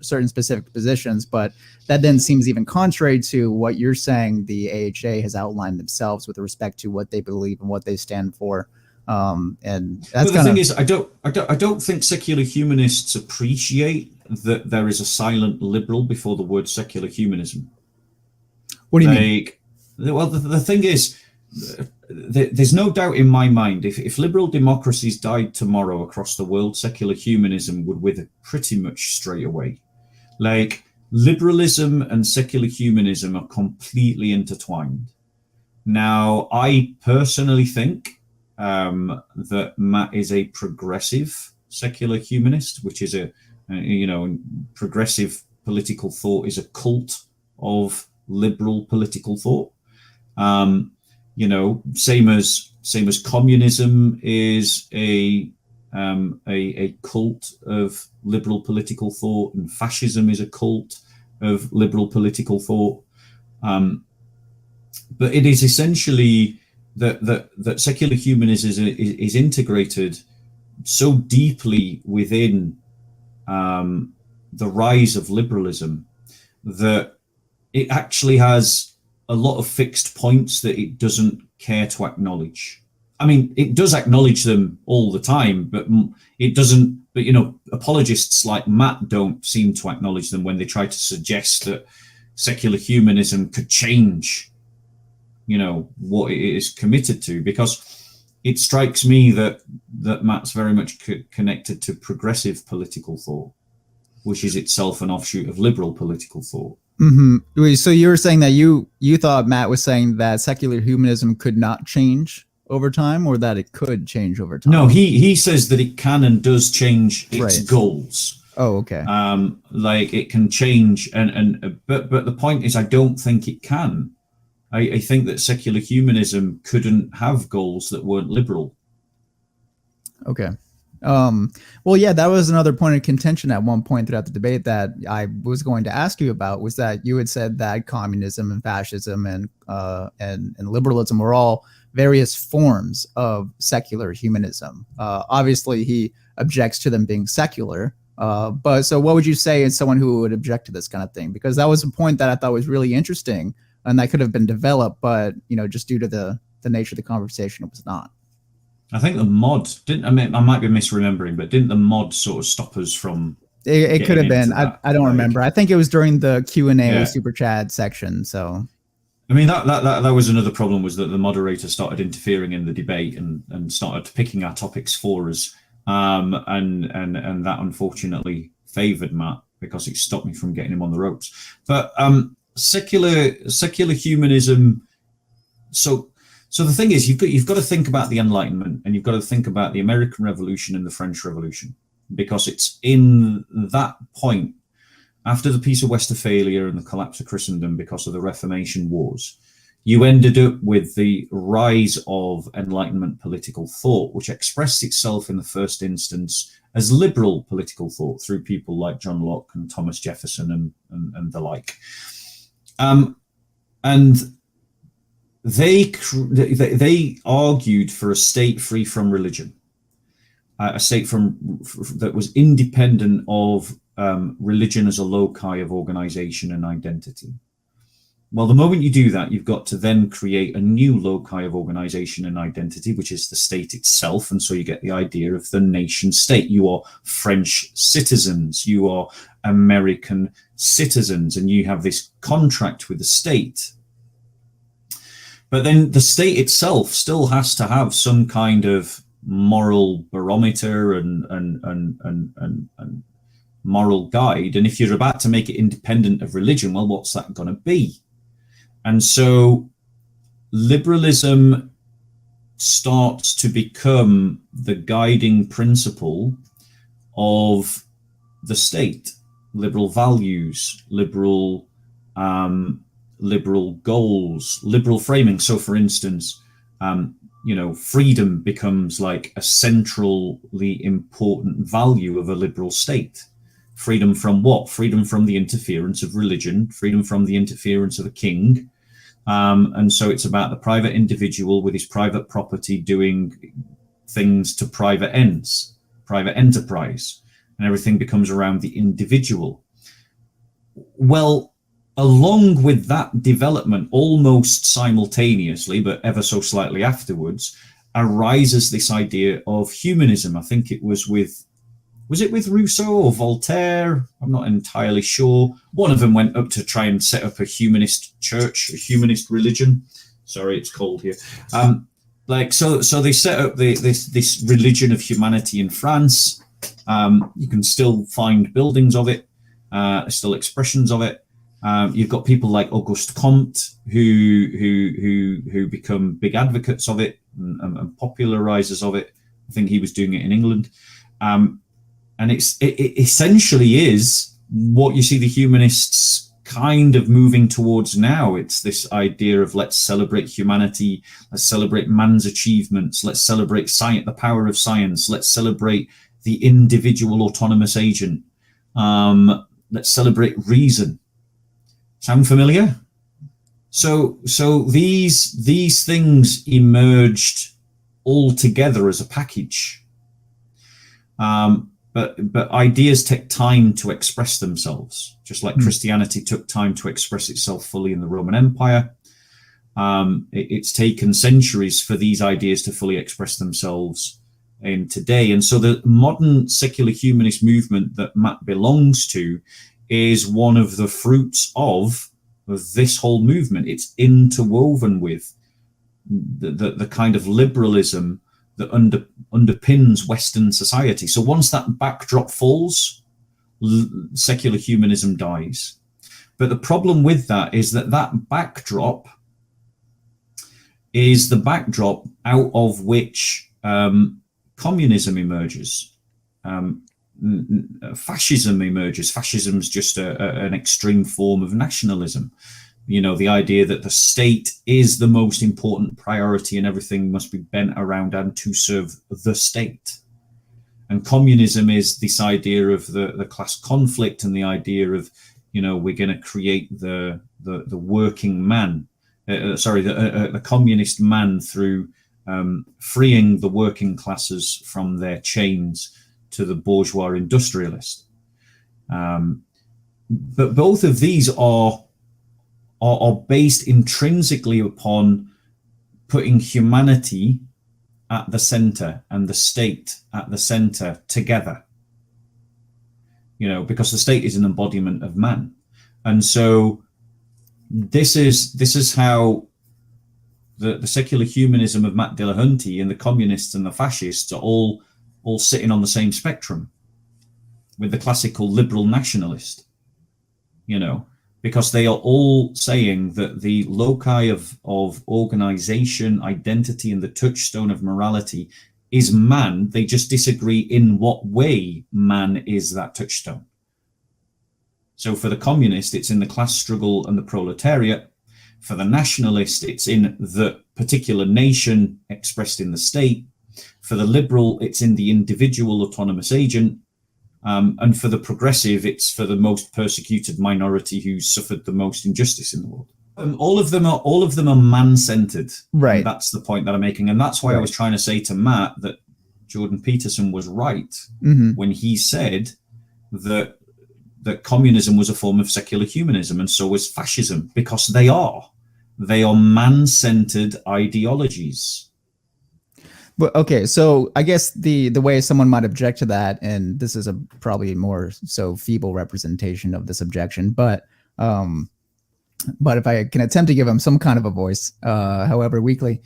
certain specific positions. But that then seems even contrary to what you're saying the AHA has outlined themselves with respect to what they believe and what they stand for. And that's the thing is, I don't think secular humanists appreciate that there is a silent liberal before the word secular humanism. What do you mean? Well, the thing is, there's no doubt in my mind, if liberal democracies died tomorrow across the world, secular humanism would wither pretty much straight away. Like, liberalism and secular humanism are completely intertwined. Now, I personally think that Matt is a progressive secular humanist, which is progressive political thought is a cult of liberal political thought. Same as communism is a cult of liberal political thought, and fascism is a cult of liberal political thought. But it is essentially that secular humanism is integrated so deeply within the rise of liberalism that it actually has a lot of fixed points that it doesn't care to acknowledge. I mean, it does acknowledge them all the time, but it doesn't. But apologists like Matt don't seem to acknowledge them when they try to suggest that secular humanism could change what it is committed to, because it strikes me that Matt's very much connected to progressive political thought, which is itself an offshoot of liberal political thought. Mm-hmm. So you were saying that you thought Matt was saying that secular humanism could not change over time, or that it could change over time? No, he says that it can and does change its goals. Oh, okay. Like it can change, but the point is, I don't think it can. I think that secular humanism couldn't have goals that weren't liberal. Okay. Well, yeah, that was another point of contention at one point throughout the debate that I was going to ask you about, was that you had said that communism and fascism and liberalism were all various forms of secular humanism. Obviously, he objects to them being secular. But so what would you say as someone who would object to this kind of thing? Because that was a point that I thought was really interesting and that could have been developed, but just due to the nature of the conversation, it was not. I think the mod didn't. I mean, I might be misremembering, but didn't the mod sort of stop us from? It could have been. I don't remember. I think it was during the Q&A super chat section. So, I mean, that was another problem, was that the moderator started interfering in the debate and started picking our topics for us, and that unfortunately favoured Matt because it stopped me from getting him on the ropes. But secular humanism. So the thing is, you've got to think about the Enlightenment, and you've got to think about the American Revolution and the French Revolution, because it's in that point, after the Peace of Westphalia and the collapse of Christendom because of the Reformation wars, you ended up with the rise of Enlightenment political thought, which expressed itself in the first instance as liberal political thought through people like John Locke and Thomas Jefferson and the like. And they argued for a state free from religion, a state that was independent of religion as a loci of organization and identity. Well, the moment you do that, you've got to then create a new loci of organization and identity, which is the state itself. And so you get the idea of the nation state. You are French citizens, you are American citizens, and you have this contract with the state. But then the state itself still has to have some kind of moral barometer and moral guide. And if you're about to make it independent of religion, well, what's that going to be? And so liberalism starts to become the guiding principle of the state, liberal values, liberal goals, liberal framing. So, for instance, freedom becomes like a centrally important value of a liberal state. Freedom from what? Freedom from the interference of religion, freedom from the interference of a king. And so it's about the private individual with his private property doing things to private ends, private enterprise, and everything becomes around the individual. Well, along with that development, almost simultaneously, but ever so slightly afterwards, arises this idea of humanism. I think it was it with Rousseau or Voltaire? I'm not entirely sure. One of them went up to try and set up a humanist church, a humanist religion. Sorry, it's cold here. So they set up this religion of humanity in France. You can still find buildings of it, still expressions of it. You've got people like Auguste Comte who become big advocates of it and popularizers of it. I think he was doing it in England. And it essentially is what you see the humanists kind of moving towards now. It's this idea of let's celebrate humanity, let's celebrate man's achievements, let's celebrate science, the power of science, let's celebrate the individual autonomous agent, let's celebrate reason. Sound familiar? So these things emerged all together as a package. But ideas take time to express themselves, just like Christianity took time to express itself fully in the Roman Empire. It's taken centuries for these ideas to fully express themselves in today. And so the modern secular humanist movement that Matt belongs to is one of the fruits of this whole movement. It's interwoven with the kind of liberalism that underpins Western society. So once that backdrop falls, secular humanism dies. But the problem with that is that backdrop is the backdrop out of which communism emerges. Fascism emerges. Fascism is just an extreme form of nationalism. The idea that the state is the most important priority and everything must be bent around and to serve the state. And communism is this idea of the class conflict and the idea of, we're going to create the working man, the communist man through freeing the working classes from their chains to the bourgeois industrialist. But both of these are based intrinsically upon putting humanity at the center and the state at the center together, because the state is an embodiment of man. And so this is how the secular humanism of Matt Dillahunty and the communists and the fascists are all sitting on the same spectrum with the classical liberal nationalist, because they are all saying that the loci of organization, identity, and the touchstone of morality is man. They just disagree in what way man is that touchstone. So for the communist, it's in the class struggle and the proletariat. For the nationalist, it's in the particular nation expressed in the state. For the liberal, it's in the individual autonomous agent. And for the progressive, it's for the most persecuted minority who's suffered the most injustice in the world. All of them are man-centered. Right. And that's the point that I'm making. And that's why I was trying to say to Matt that Jordan Peterson was right when he said that communism was a form of secular humanism, and so was fascism, because they are man-centered ideologies. But okay, so I guess the way someone might object to that, and this is a probably more so feeble representation of this objection, but if I can attempt to give him some kind of a voice, however weakly,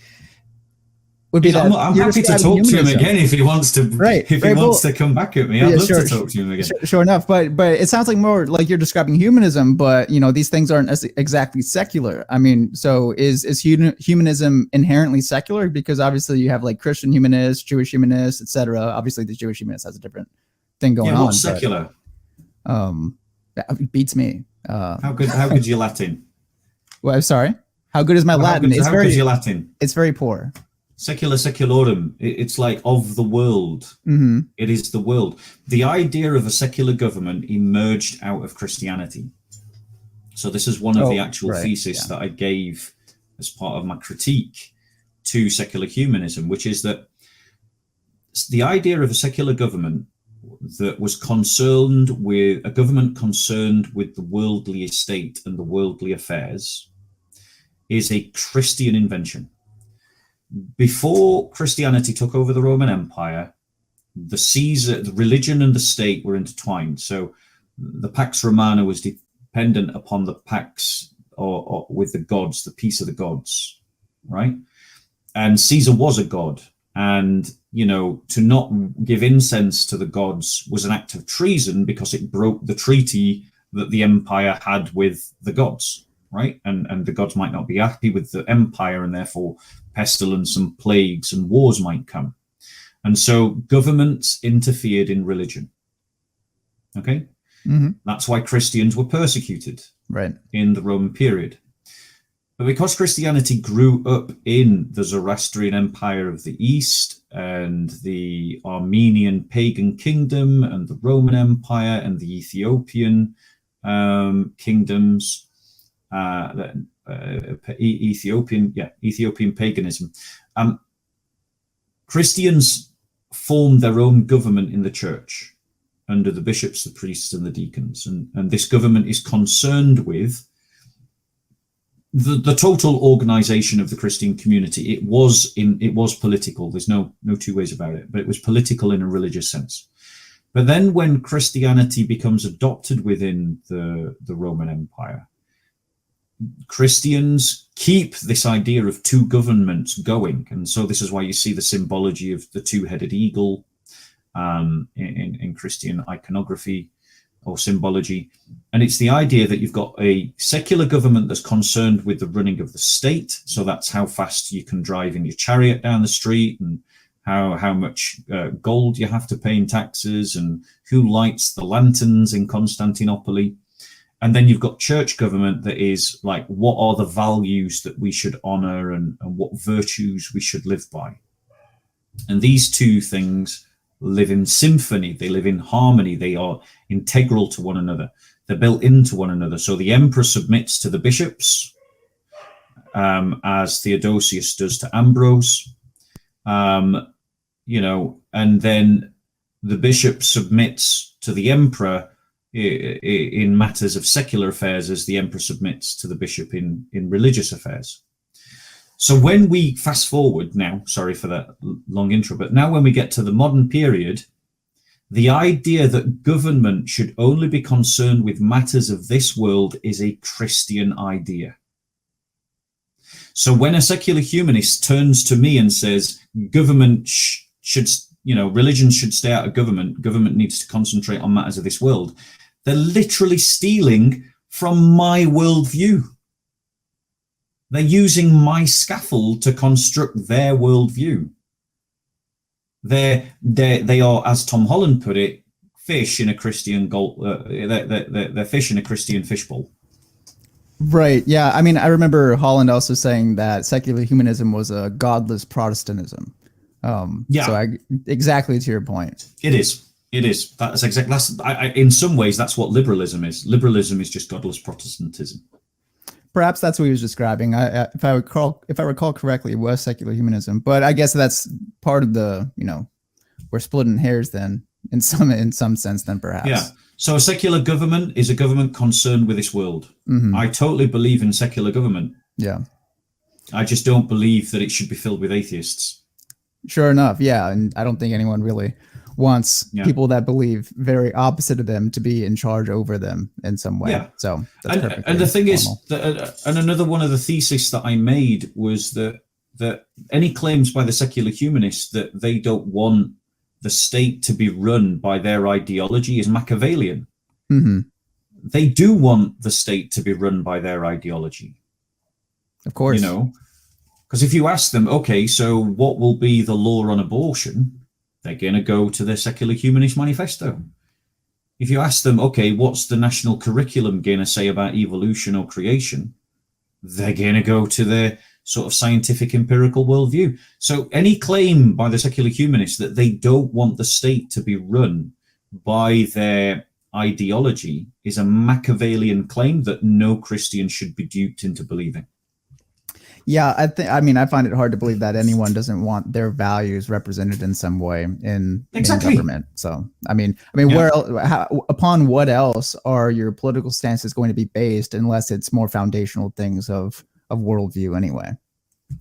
would be that I'm happy to talk to him again if he wants to. Right, if he wants to come back at me, I'd love to talk to him again. Sure enough, but it sounds like more like you're describing humanism, but these things aren't exactly secular. I mean, so is humanism inherently secular? Because obviously you have like Christian humanists, Jewish humanists, etc. Obviously, the Jewish humanist has a different thing going on. What's secular? That beats me. How good's your Latin? Well, I'm sorry. How good is my Latin? How good's your Latin? It's very poor. Secular, secularum. It's like of the world. It is the world. The idea of a secular government emerged out of Christianity. So this is one of the actual theses that I gave as part of my critique to secular humanism, which is that the idea of a secular government that was concerned with a government concerned with the worldly estate and the worldly affairs is a Christian invention. Before Christianity took over the Roman Empire, the religion and the state were intertwined. So the Pax Romana was dependent upon the Pax or with the gods, the peace of the gods, right? And Caesar was a god. And, to not give incense to the gods was an act of treason because it broke the treaty that the empire had with the gods, right? And the gods might not be happy with the empire, and therefore pestilence and plagues and wars might come. And so governments interfered in religion. Okay? That's why Christians were persecuted in the Roman period. But because Christianity grew up in the Zoroastrian Empire of the East and the Armenian pagan kingdom and the Roman Empire and the Ethiopian kingdoms, Ethiopian paganism, Christians formed their own government in the church under the bishops, the priests, and the deacons, and this government is concerned with the total organization of the Christian community. It was political. There's no two ways about it, but it was political in a religious sense. But then when Christianity becomes adopted within the Roman Empire, Christians keep this idea of two governments going. And so this is why you see the symbology of the two-headed eagle in Christian iconography or symbology. And it's the idea that you've got a secular government that's concerned with the running of the state. So that's how fast you can drive in your chariot down the street, and how much gold you have to pay in taxes, and who lights the lanterns in Constantinople. And then you've got church government that is like, what are the values that we should honor and what virtues we should live by? And these two things live in symphony. They live in harmony. They are integral to one another. They're built into one another. So the emperor submits to the bishops, as Theodosius does to Ambrose, and then the bishop submits to the emperor in matters of secular affairs, as the emperor submits to the bishop in religious affairs. So when we fast forward now, sorry for that long intro, but now when we get to the modern period, the idea that government should only be concerned with matters of this world is a Christian idea. So when a secular humanist turns to me and says government should, religion should stay out of government needs to concentrate on matters of this world, they're literally stealing from my worldview. They're using my scaffold to construct their worldview. They are, as Tom Holland put it, fish in a Christian they're fish in a Christian fishbowl. Right. Yeah. I mean, I remember Holland also saying that secular humanism was a godless Protestantism. Yeah. So exactly to your point. It is. It is. That's exactly. In some ways, that's what liberalism is. Liberalism is just godless Protestantism. Perhaps that's what he was describing. If I recall correctly, it was secular humanism. But I guess that's part of the, we're splitting hairs then in some sense then perhaps. Yeah. So a secular government is a government concerned with this world. Mm-hmm. I totally believe in secular government. Yeah. I just don't believe that it should be filled with atheists. Sure enough. Yeah. And I don't think anyone really wants people that believe very opposite of them to be in charge over them in some way. Yeah. So that's and the thing normal. is that, and another one of the theses that I made was that any claims by the secular humanists that they don't want the state to be run by their ideology is Machiavellian. Mm-hmm. They do want the state to be run by their ideology. Of course. Because if you ask them, okay, so what will be the law on abortion? They're going to go to the Secular Humanist Manifesto. If you ask them, okay, what's the national curriculum going to say about evolution or creation? They're going to go to their sort of scientific empirical worldview. So any claim by the secular humanists that they don't want the state to be run by their ideology is a Machiavellian claim that no Christian should be duped into believing. Yeah, I find it hard to believe that anyone doesn't want their values represented in some way in government. So, where upon what else are your political stances going to be based unless it's more foundational things of worldview anyway?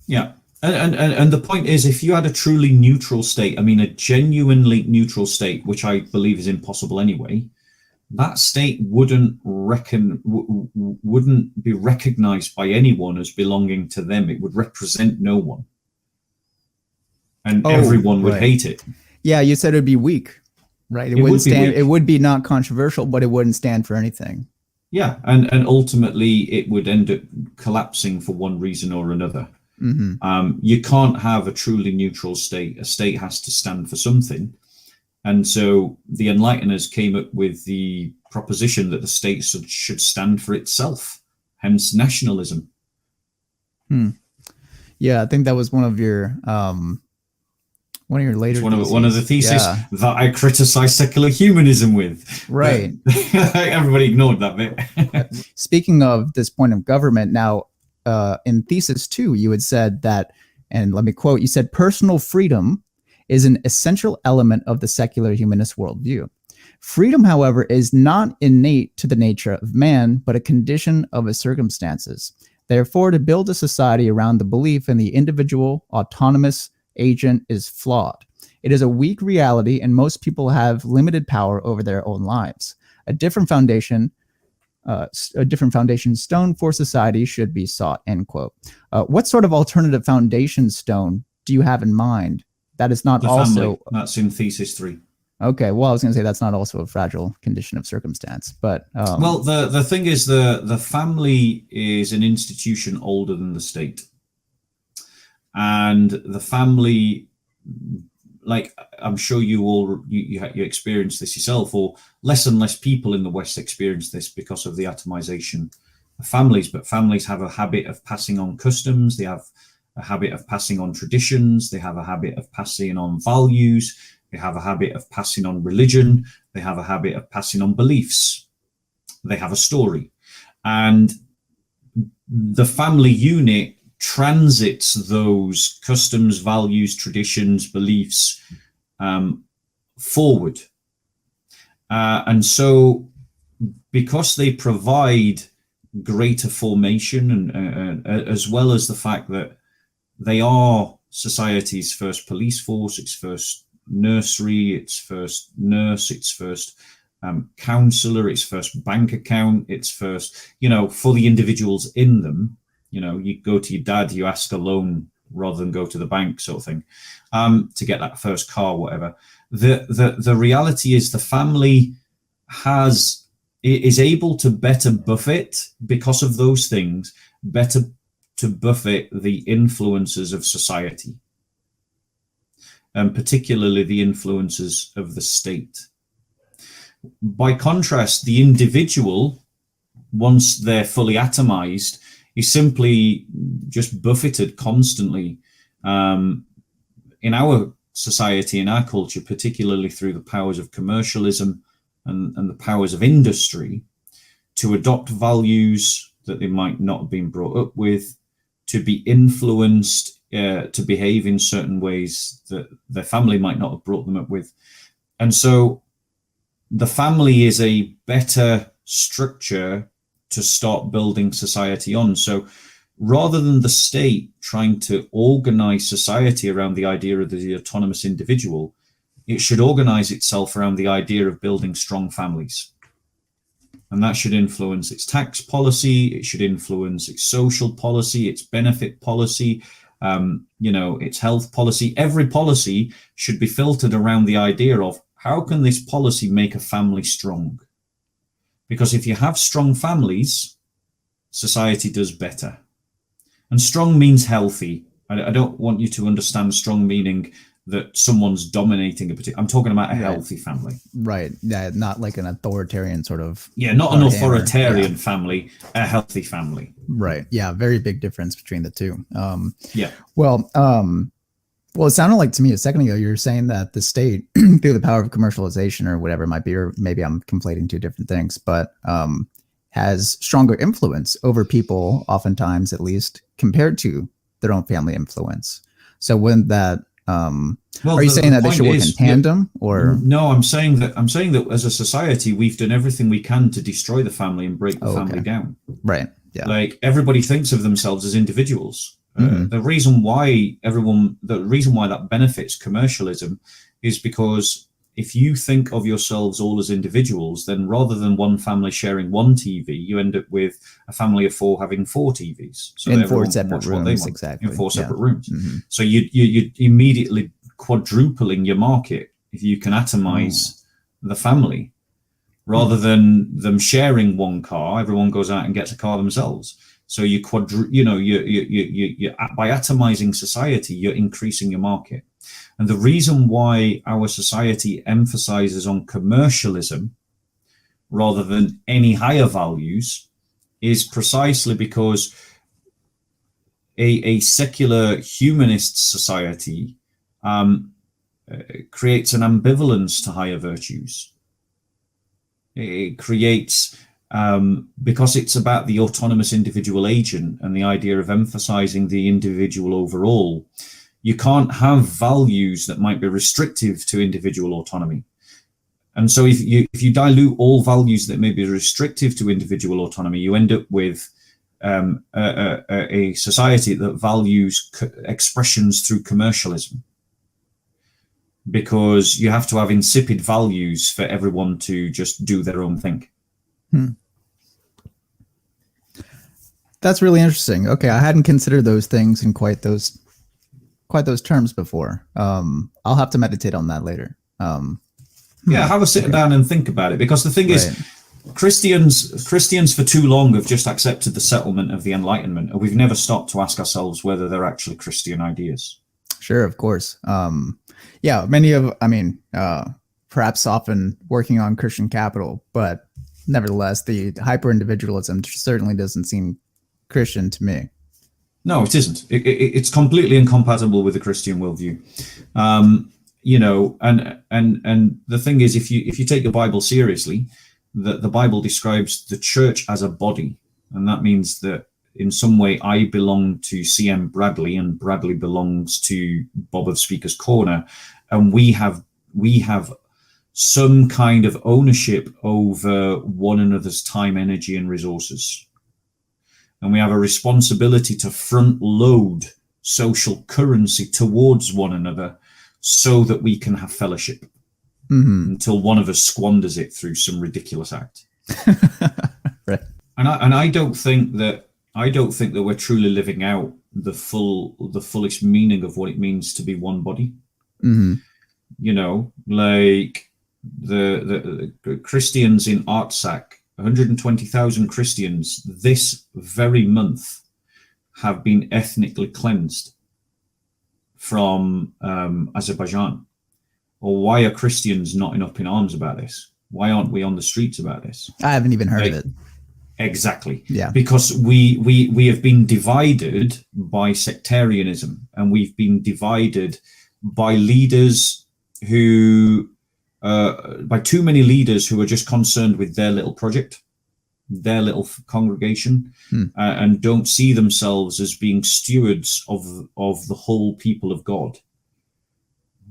Yeah. And the point is, if you had a truly neutral state, a genuinely neutral state, which I believe is impossible anyway, that state wouldn't be recognized by anyone as belonging to them. It would represent no one, and everyone would hate it. Yeah, you said it'd be weak, right? It wouldn't stand. It would be not controversial, but it wouldn't stand for anything. Yeah, and ultimately it would end up collapsing for one reason or another. Mm-hmm. You can't have a truly neutral state. A state has to stand for something. And so the Enlighteners came up with the proposition that the state should stand for itself, hence nationalism. Yeah, I think that was one of your later theses. One of the theses that I criticized secular humanism with. Right. Everybody ignored that bit. Speaking of this point of government, now in thesis 2, you had said that, and let me quote, you said personal freedom is an essential element of the secular humanist worldview. Freedom, however, is not innate to the nature of man, but a condition of his circumstances. Therefore, to build a society around the belief in the individual autonomous agent is flawed. It is a weak reality, and most people have limited power over their own lives. A different foundation stone for society should be sought, end quote. What sort of alternative foundation stone do you have in mind? That is not also... That's in thesis 3. Okay, well, I was going to say that's not also a fragile condition of circumstance, but... well, the thing is, the family is an institution older than the state. And the family, like, I'm sure you experience this yourself, or less and less people in the West experience this because of the atomization of families, but families have a habit of passing on customs, they have a habit of passing on traditions, they have a habit of passing on values, they have a habit of passing on religion, they have a habit of passing on beliefs, they have a story. And the family unit transits those customs, values, traditions, beliefs forward. And so because they provide greater formation and as well as the fact that they are society's first police force, its first nursery, its first nurse, its first counselor, its first bank account, its first, for the individuals in them. You go to your dad, you ask a loan rather than go to the bank, sort of thing, to get that first car, whatever. The reality is the family is able to better buffet, because of those things, better to buffet the influences of society, and particularly the influences of the state. By contrast, the individual once they're fully atomized, is simply just buffeted constantly in our society, in our culture, particularly through the powers of commercialism and the powers of industry, to adopt values that they might not have been brought up with, to be influenced, to behave in certain ways that their family might not have brought them up with. And so the family is a better structure to start building society on. So rather than the state trying to organize society around the idea of the autonomous individual, it should organize itself around the idea of building strong families. And that should influence its tax policy, it should influence its social policy, its benefit policy, its health policy. Every policy should be filtered around the idea of how can this policy make a family strong? Because if you have strong families, society does better. And strong means healthy. I don't want you to understand strong meaning that someone's dominating a particular. I'm talking about a healthy family. Right. Yeah. Not like an authoritarian sort of. Yeah. Not an authoritarian family, a healthy family. Right. Yeah. Very big difference between the two. Yeah. Well, it sounded like to me a second ago, you were saying that the state, through the power of commercialization or whatever it might be, or maybe I'm conflating two different things, but has stronger influence over people, oftentimes at least, compared to their own family influence. So when that, are you saying that they should work in tandem, or? No, I'm saying that as a society, we've done everything we can to destroy the family and break the family down. Right. Yeah. Like everybody thinks of themselves as individuals. The reason why that benefits commercialism is because if you think of yourselves all as individuals, then rather than one family sharing one TV, you end up with a family of 4 having 4 TVs. So in 4 separate rooms, exactly. In 4 separate rooms. So you immediately quadrupling your market if you can atomize the family. Rather than them sharing one car, everyone goes out and gets a car themselves. So you by atomizing society, you're increasing your market. And the reason why our society emphasizes on commercialism rather than any higher values is precisely because a secular humanist society creates an ambivalence to higher virtues. It creates, because it's about the autonomous individual agent and the idea of emphasizing the individual overall, you can't have values that might be restrictive to individual autonomy. And so if you dilute all values that may be restrictive to individual autonomy, you end up with a society that values expressions through commercialism, because you have to have insipid values for everyone to just do their own thing. That's really interesting. Okay, I hadn't considered those things in quite those terms before. I'll have to meditate on that later. Have a sit down and think about it, because the thing is, Christians for too long have just accepted the settlement of the Enlightenment, and we've never stopped to ask ourselves whether they're actually Christian ideas. Sure, of course. Many of, perhaps often working on Christian capital, but nevertheless, the hyper-individualism certainly doesn't seem Christian to me. No, it isn't. It's completely incompatible with the Christian worldview. And the thing is, if you take the Bible seriously, the Bible describes the church as a body, and that means that in some way I belong to C.M. Bradley, and Bradley belongs to Bob of Speaker's Corner, and we have some kind of ownership over one another's time, energy, and resources. And we have a responsibility to front load social currency towards one another so that we can have fellowship until one of us squanders it through some ridiculous act. Right. And I don't think that we're truly living out the fullest meaning of what it means to be one body. Like the Christians in Artsakh, 120,000 Christians this very month have been ethnically cleansed from Azerbaijan. Or why are Christians not up in arms about this? Why aren't we on the streets about this? I haven't even heard of it. Exactly. Yeah. Because we have been divided by sectarianism, and we've been divided by leaders who, by too many leaders who are just concerned with their little project, their little congregation, and don't see themselves as being stewards of the whole people of God.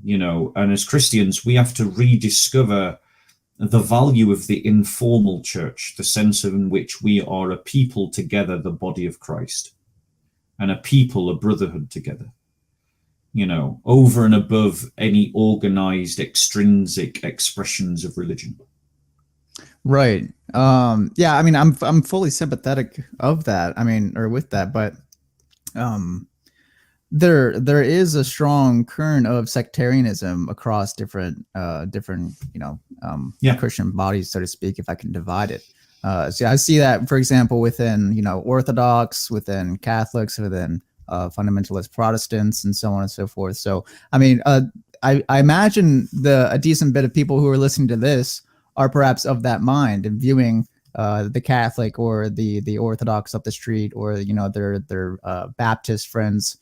You know, and as Christians, we have to rediscover the value of the informal church, the sense in which we are a people together, the body of Christ, and a people, a brotherhood together, you know, over and above any organized extrinsic expressions of religion. Right. Yeah, I mean, I'm fully sympathetic of that. I mean, or with that, but there is a strong current of sectarianism across different Christian bodies, so to speak, if I can divide it. So I see that, for example, within Orthodox, within Catholics, within fundamentalist Protestants, and so on and so forth. So I mean, I imagine a decent bit of people who are listening to this are perhaps of that mind and viewing the Catholic or the Orthodox up the street, or their Baptist friends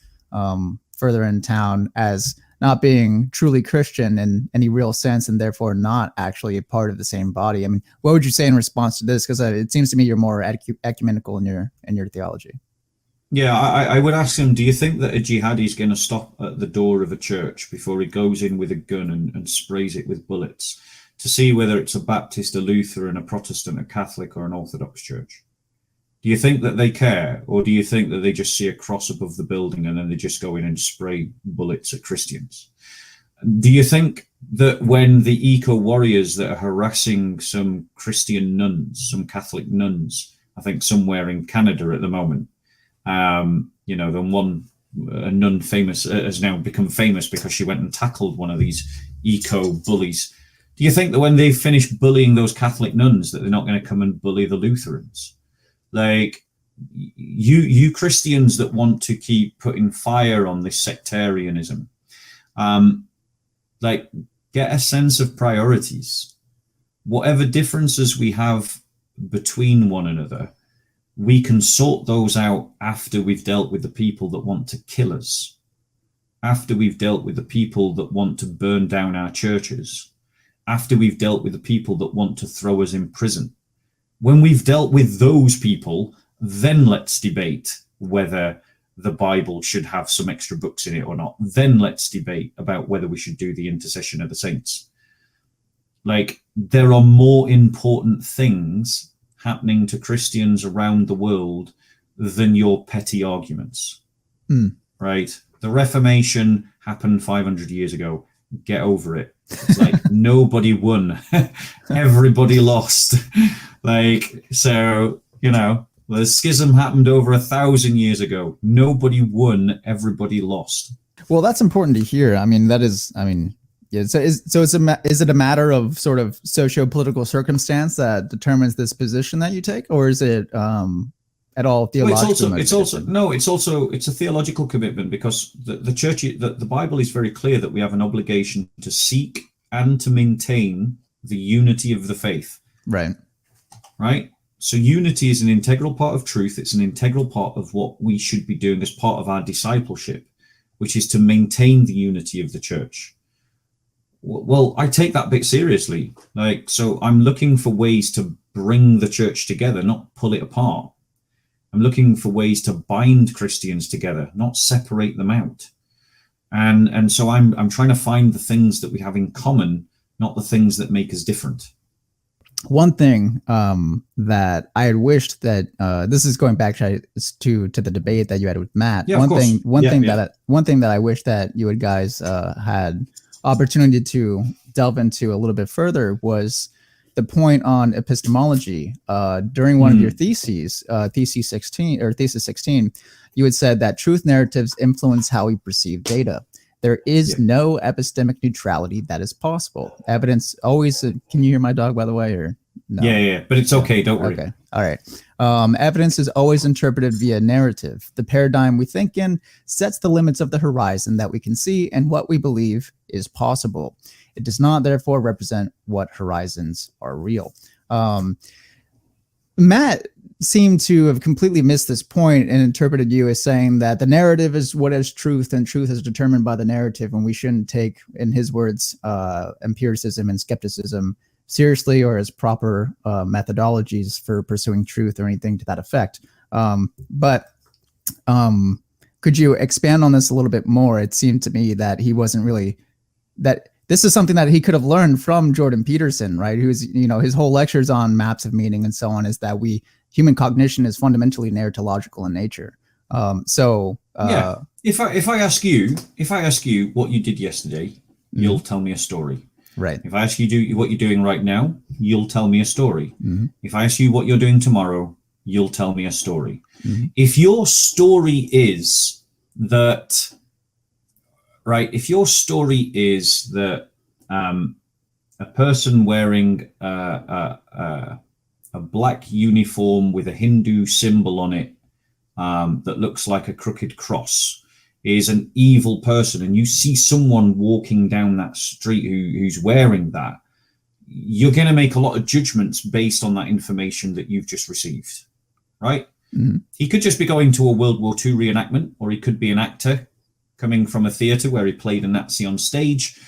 further in town as not being truly Christian in any real sense, and therefore not actually a part of the same body. I mean, what would you say in response to this? Because it seems to me you're more ecumenical in your theology. Yeah, I would ask him, do you think that a jihadi is going to stop at the door of a church before he goes in with a gun and sprays it with bullets to see whether it's a Baptist, a Lutheran, a Protestant, a Catholic, or an Orthodox church? Do you think that they care, or do you think that they just see a cross above the building and then they just go in and spray bullets at Christians? Do you think that when the eco-warriors that are harassing some Christian nuns, some Catholic nuns, I think somewhere in Canada at the moment, a nun famous has now become famous because she went and tackled one of these eco-bullies. Do you think that when they finish bullying those Catholic nuns that they're not going to come and bully the Lutherans? Like, you Christians that want to keep putting fire on this sectarianism, like, get a sense of priorities. Whatever differences we have between one another, we can sort those out after we've dealt with the people that want to kill us, after we've dealt with the people that want to burn down our churches, after we've dealt with the people that want to throw us in prison. When we've dealt with those people, then let's debate whether the Bible should have some extra books in it or not. Then let's debate about whether we should do the intercession of the saints. Like, there are more important things happening to Christians around the world than your petty arguments, right? The Reformation happened 500 years ago. Get over it. It's like nobody won. Everybody lost. Like, so, the schism happened over 1,000 years ago. Nobody won. Everybody lost. Well, that's important to hear. I mean, yeah. So is it a matter of sort of socio-political circumstance that determines this position that you take, or is it at all theological? It's a theological commitment, because the church, the Bible is very clear that we have an obligation to seek and to maintain the unity of the faith. Right. So unity is an integral part of truth. It's an integral part of what we should be doing as part of our discipleship, which is to maintain the unity of the church. Well, I take that bit seriously. Like, so I'm looking for ways to bring the church together, not pull it apart. I'm looking for ways to bind Christians together, not separate them out. And so I'm trying to find the things that we have in common, not the things that make us different. One thing that I had wished that this is going back to the debate that you had with Matt. Yeah, one thing that I wish that you guys had opportunity to delve into a little bit further was the point on epistemology. During one of your theses, thesis 16, you had said that truth narratives influence how we perceive data. There is no epistemic neutrality that is possible. Evidence always. Can you hear my dog, by the way, or no? Yeah, but it's okay. Don't worry. Okay, all right. Evidence is always interpreted via narrative. The paradigm we think in sets the limits of the horizon that we can see and what we believe is possible. It does not, therefore, represent what horizons are real. Matt seem to have completely missed this point and interpreted you as saying that the narrative is what is truth and truth is determined by the narrative, and we shouldn't take, in his words, empiricism and skepticism seriously or as proper methodologies for pursuing truth or anything to that effect. But could you expand on this a little bit more? It seemed to me that he wasn't really, that this is something that he could have learned from Jordan Peterson, right? Who's, his whole lectures on maps of meaning and so on is that human cognition is fundamentally narratological in nature. If I ask you what you did yesterday, you'll tell me a story. Right. If I ask you what you're doing right now, you'll tell me a story. Mm-hmm. If I ask you what you're doing tomorrow, you'll tell me a story. Mm-hmm. If your story is that, if your story is that a person wearing a black uniform with a Hindu symbol on it that looks like a crooked cross is an evil person, and you see someone walking down that street who's wearing that, you're going to make a lot of judgments based on that information that you've just received, right? Mm-hmm. He could just be going to a World War II reenactment, or he could be an actor coming from a theater where he played a Nazi on stage,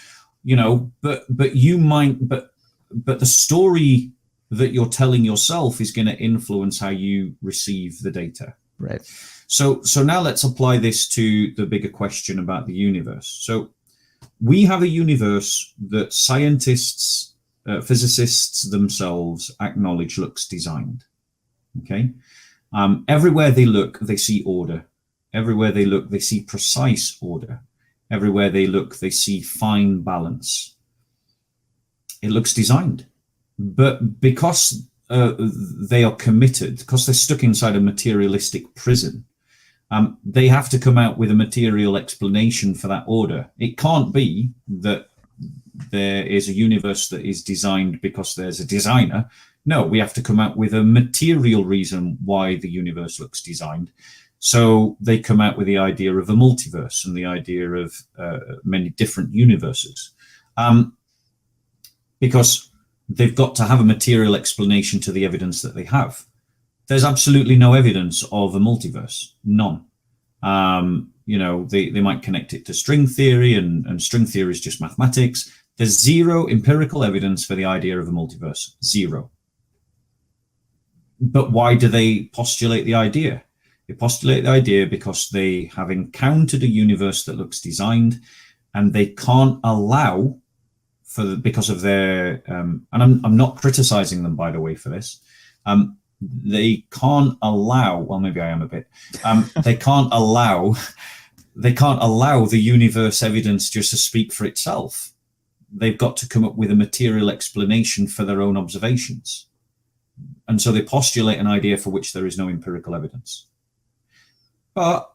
but the story that you're telling yourself is going to influence how you receive the data. Right. So now let's apply this to the bigger question about the universe. So we have a universe that scientists, physicists themselves acknowledge looks designed. Okay. Everywhere they look, they see order. Everywhere they look, they see precise order. Everywhere they look, they see fine balance. It looks designed. But because they are committed, because they're stuck inside a materialistic prison, they have to come out with a material explanation for that order. It can't be that there is a universe that is designed because there's a designer. No, we have to come out with a material reason why the universe looks designed. So they come out with the idea of a multiverse and the idea of many different universes. Because they've got to have a material explanation to the evidence that they have. There's absolutely no evidence of a multiverse, none. They might connect it to string theory, and string theory is just mathematics. There's zero empirical evidence for the idea of a multiverse, zero. But why do they postulate the idea? They postulate the idea because they have encountered a universe that looks designed, and they can't allow, because of their, and I'm not criticizing them, by the way, for this. They can't allow, well, maybe I am a bit. They can't allow the universe evidence just to speak for itself. They've got to come up with a material explanation for their own observations, and so they postulate an idea for which there is no empirical evidence. But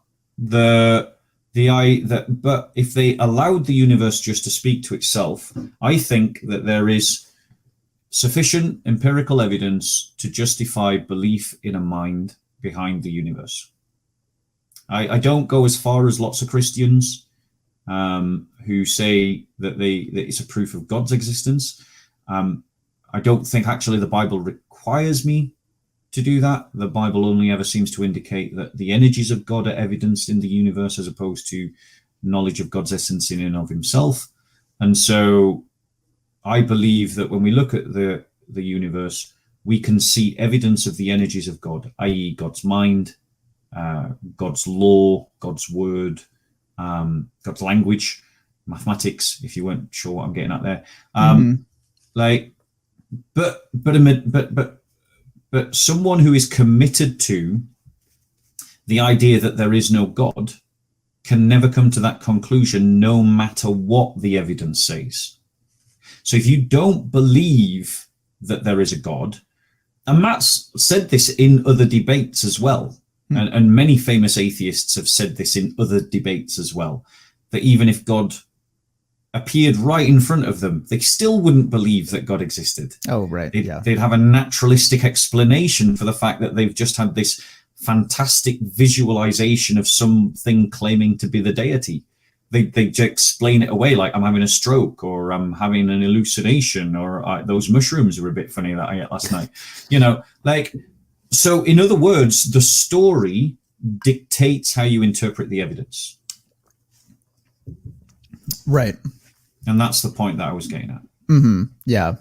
but if they allowed the universe just to speak to itself, I think that there is sufficient empirical evidence to justify belief in a mind behind the universe. I don't go as far as lots of Christians who say that it's a proof of God's existence. I don't think actually the Bible requires me to do that. The Bible only ever seems to indicate that the energies of God are evidenced in the universe as opposed to knowledge of God's essence in and of himself. And so I believe that when we look at the universe, we can see evidence of the energies of God, i.e. God's mind, God's law, God's word, God's language, mathematics, if you weren't sure what I'm getting at there. But someone who is committed to the idea that there is no God can never come to that conclusion, no matter what the evidence says. So if you don't believe that there is a God, and Matt's said this in other debates as well, and many famous atheists have said this in other debates as well, that even if God appeared right in front of them, they still wouldn't believe that God existed. Oh, right. They'd have a naturalistic explanation for the fact that they've just had this fantastic visualization of something claiming to be the deity. They just explain it away like I'm having a stroke, or I'm having an hallucination, or those mushrooms were a bit funny that I ate last night. So, in other words, the story dictates how you interpret the evidence. Right. And that's the point that I was getting at. Mm-hmm. Yeah.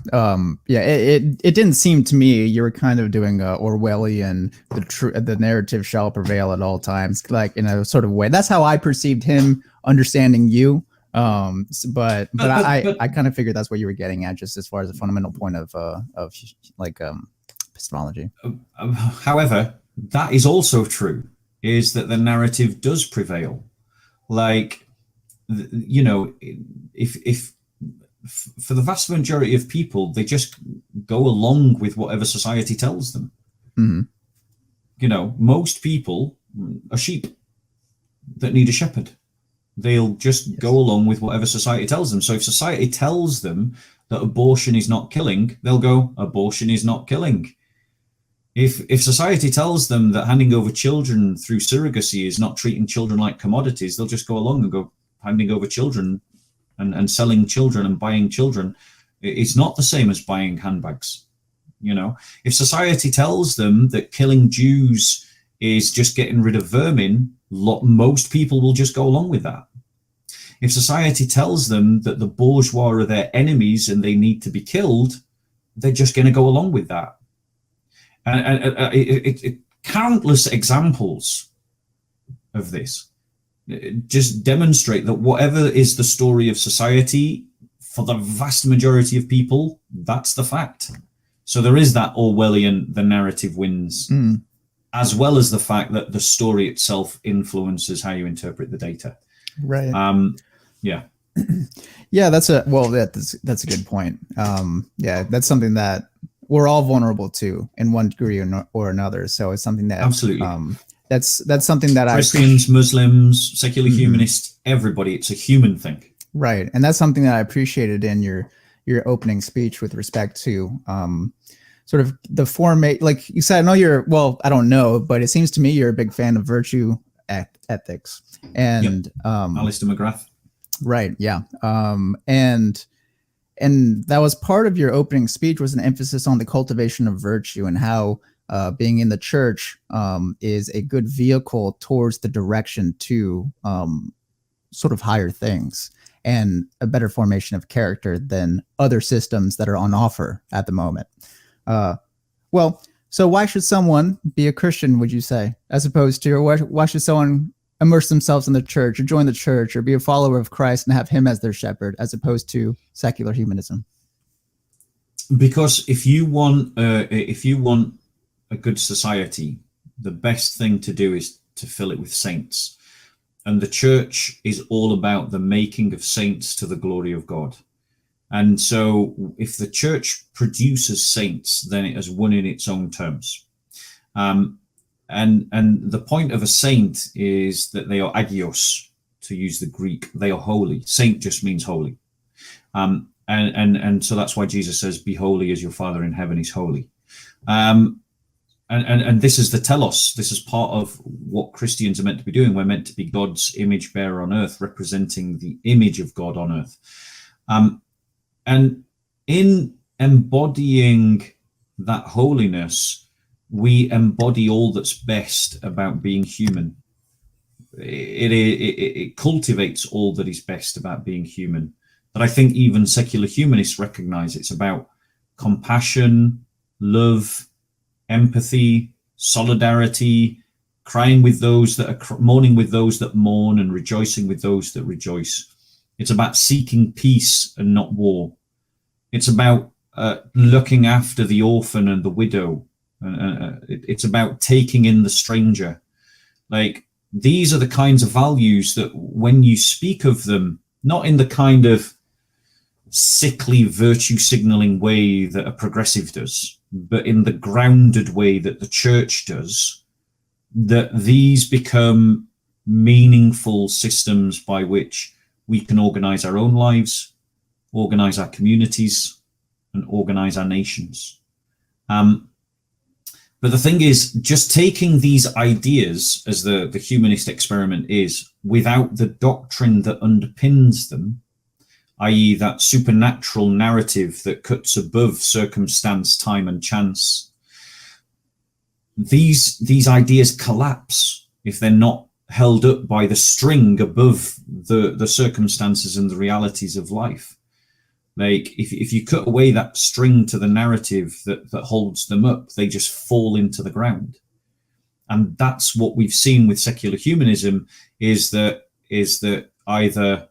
Yeah. It didn't seem to me you were kind of doing a Orwellian, the narrative shall prevail at all times, like in a sort of way. That's how I perceived him understanding you. But I kind of figured that's what you were getting at, just as far as the fundamental point of epistemology. However, that is also true, is that the narrative does prevail. Like, you know, if for the vast majority of people, they just go along with whatever society tells them. Mm-hmm. You know, most people are sheep that need a shepherd. They'll just go along with whatever society tells them. So if society tells them that abortion is not killing, they'll go, abortion is not killing. If society tells them that handing over children through surrogacy is not treating children like commodities, they'll just go along and go, handing over children and selling children and buying children. It's not the same as buying handbags. You know, if society tells them that killing Jews is just getting rid of vermin, most people will just go along with that. If society tells them that the bourgeois are their enemies and they need to be killed, they're just going to go along with that. And countless examples of this just demonstrate that whatever is the story of society, for the vast majority of people, that's the fact. So there is that Orwellian, the narrative wins, as well as the fact that the story itself influences how you interpret the data. Right. Yeah. Yeah, that's a good point. Yeah, that's something that we're all vulnerable to in one degree or another. So it's something that absolutely. That's something that Christians, Muslims, secular humanists, everybody. It's a human thing. Right, and that's something that I appreciated in your opening speech with respect to sort of the formate. Like you said, I don't know, but it seems to me you're a big fan of virtue ethics and Alistair McGrath. Right. Yeah. And that was part of your opening speech, was an emphasis on the cultivation of virtue and how being in the church is a good vehicle towards the direction to sort of higher things and a better formation of character than other systems that are on offer at the moment. So why should someone be a Christian, would you say, as opposed to, or why should someone immerse themselves in the church or join the church or be a follower of Christ and have him as their shepherd, as opposed to secular humanism? Because if you want a good society, the best thing to do is to fill it with saints. And the church is all about the making of saints to the glory of God. And so if the church produces saints, then it has won in its own terms. And the point of a saint is that they are agios, to use the Greek. They are holy. Saint just means holy. And so that's why Jesus says, be holy as your Father in heaven is holy. And this is the telos. This is part of what Christians are meant to be doing. We're meant to be God's image bearer on earth, representing the image of God on earth. And in embodying that holiness, we embody all that's best about being human. It cultivates all that is best about being human. But I think even secular humanists recognize it's about compassion, love, empathy, solidarity, crying with those that are mourning with those that mourn, and rejoicing with those that rejoice. It's about seeking peace and not war. It's about looking after the orphan and the widow. It's about taking in the stranger. Like, these are the kinds of values that when you speak of them, not in the kind of sickly virtue signaling way that a progressive does, but in the grounded way that the church does, that these become meaningful systems by which we can organize our own lives, organize our communities, and organize our nations. But the thing is, just taking these ideas, as the humanist experiment is, without the doctrine that underpins them, i.e. that supernatural narrative that cuts above circumstance, time, and chance, these ideas collapse if they're not held up by the string above the circumstances and the realities of life. Like if you cut away that string to the narrative that holds them up, they just fall into the ground. And that's what we've seen with secular humanism, is that either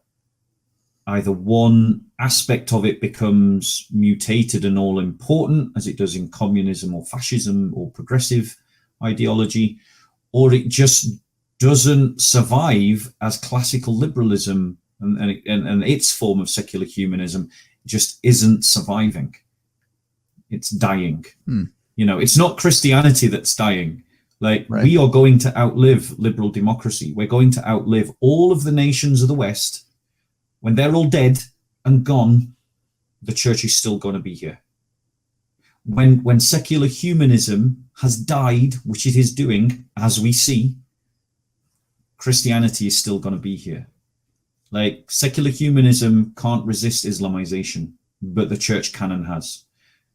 one aspect of it becomes mutated and all important, as it does in communism or fascism or progressive ideology, or it just doesn't survive as classical liberalism, and its form of secular humanism just isn't surviving. It's dying. It's not Christianity that's dying. Like, right. We are going to outlive liberal democracy. We're going to outlive all of the nations of the West. When they're all dead and gone, the church is still going to be here. When secular humanism has died, which it is doing, as we see, Christianity is still going to be here. Like, secular humanism can't resist Islamization, but the church can and has.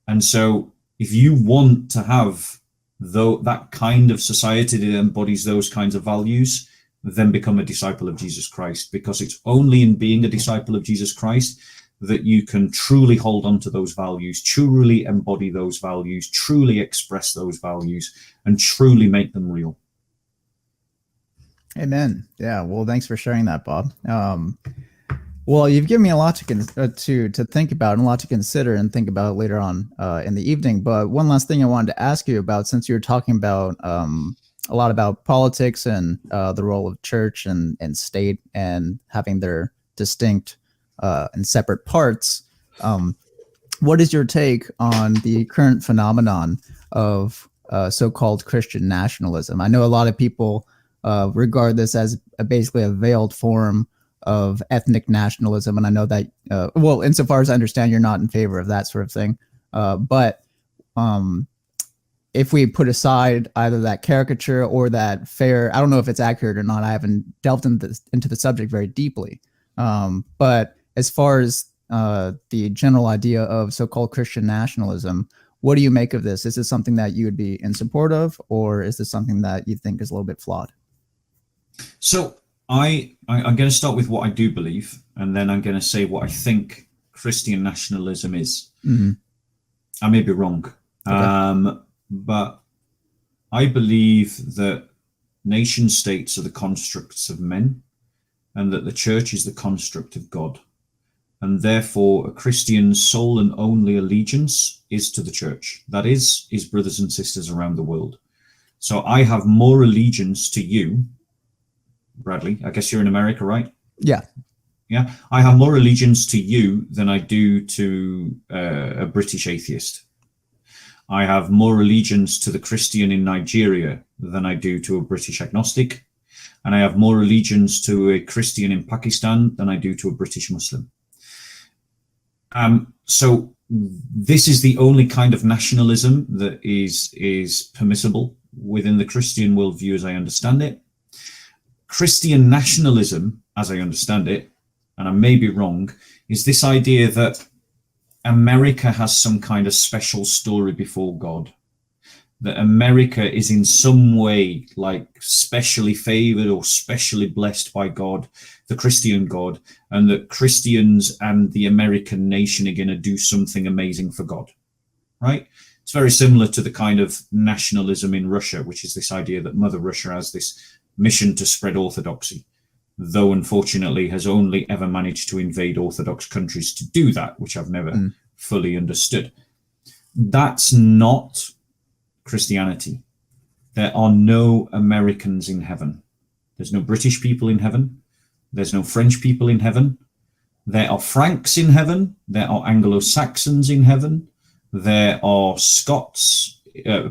And so if you want to have that kind of society that embodies those kinds of values, then become a disciple of Jesus Christ, because it's only in being a disciple of Jesus Christ that you can truly hold on to those values, truly embody those values, truly express those values, and truly make them real. Amen. Yeah. Well, thanks for sharing that, Bob. Well, you've given me a lot to think about and a lot to consider and think about later on in the evening. But one last thing I wanted to ask you about, since you were talking about a lot about politics and the role of church and state and having their distinct and separate parts. What is your take on the current phenomenon of so-called Christian nationalism? I know a lot of people regard this as basically a veiled form of ethnic nationalism. And I know that, well, insofar as I understand, you're not in favor of that sort of thing. But if we put aside either that caricature or that fair, I don't know if it's accurate or not. I haven't delved into the subject very deeply. But as far as the general idea of so-called Christian nationalism, what do you make of this? Is this something that you would be in support of, or is this something that you think is a little bit flawed? So I'm going to start with what I do believe, and then I'm going to say what I think Christian nationalism is. Mm-hmm. I may be wrong, okay. But I believe that nation states are the constructs of men, and that the church is the construct of God. And therefore, a Christian's sole and only allegiance is to the church. That is, his brothers and sisters around the world. So I have more allegiance to you, Bradley. I guess you're in America, right? Yeah. Yeah. I have more allegiance to you than I do to a British atheist. I have more allegiance to the Christian in Nigeria than I do to a British agnostic. And I have more allegiance to a Christian in Pakistan than I do to a British Muslim. So this is the only kind of nationalism that is permissible within the Christian worldview, as I understand it. Christian nationalism, as I understand it, and I may be wrong, is this idea that America has some kind of special story before God. That America is in some way like specially favored or specially blessed by God, the Christian God, and that Christians and the American nation are going to do something amazing for God, right? It's very similar to the kind of nationalism in Russia, which is this idea that Mother Russia has this mission to spread orthodoxy, though unfortunately has only ever managed to invade Orthodox countries to do that, which I've never fully understood. That's not Christianity. There are no Americans in heaven. There's no British people in heaven. There's no French people in heaven. There are Franks in heaven. There are Anglo-Saxons in heaven. There are Scots,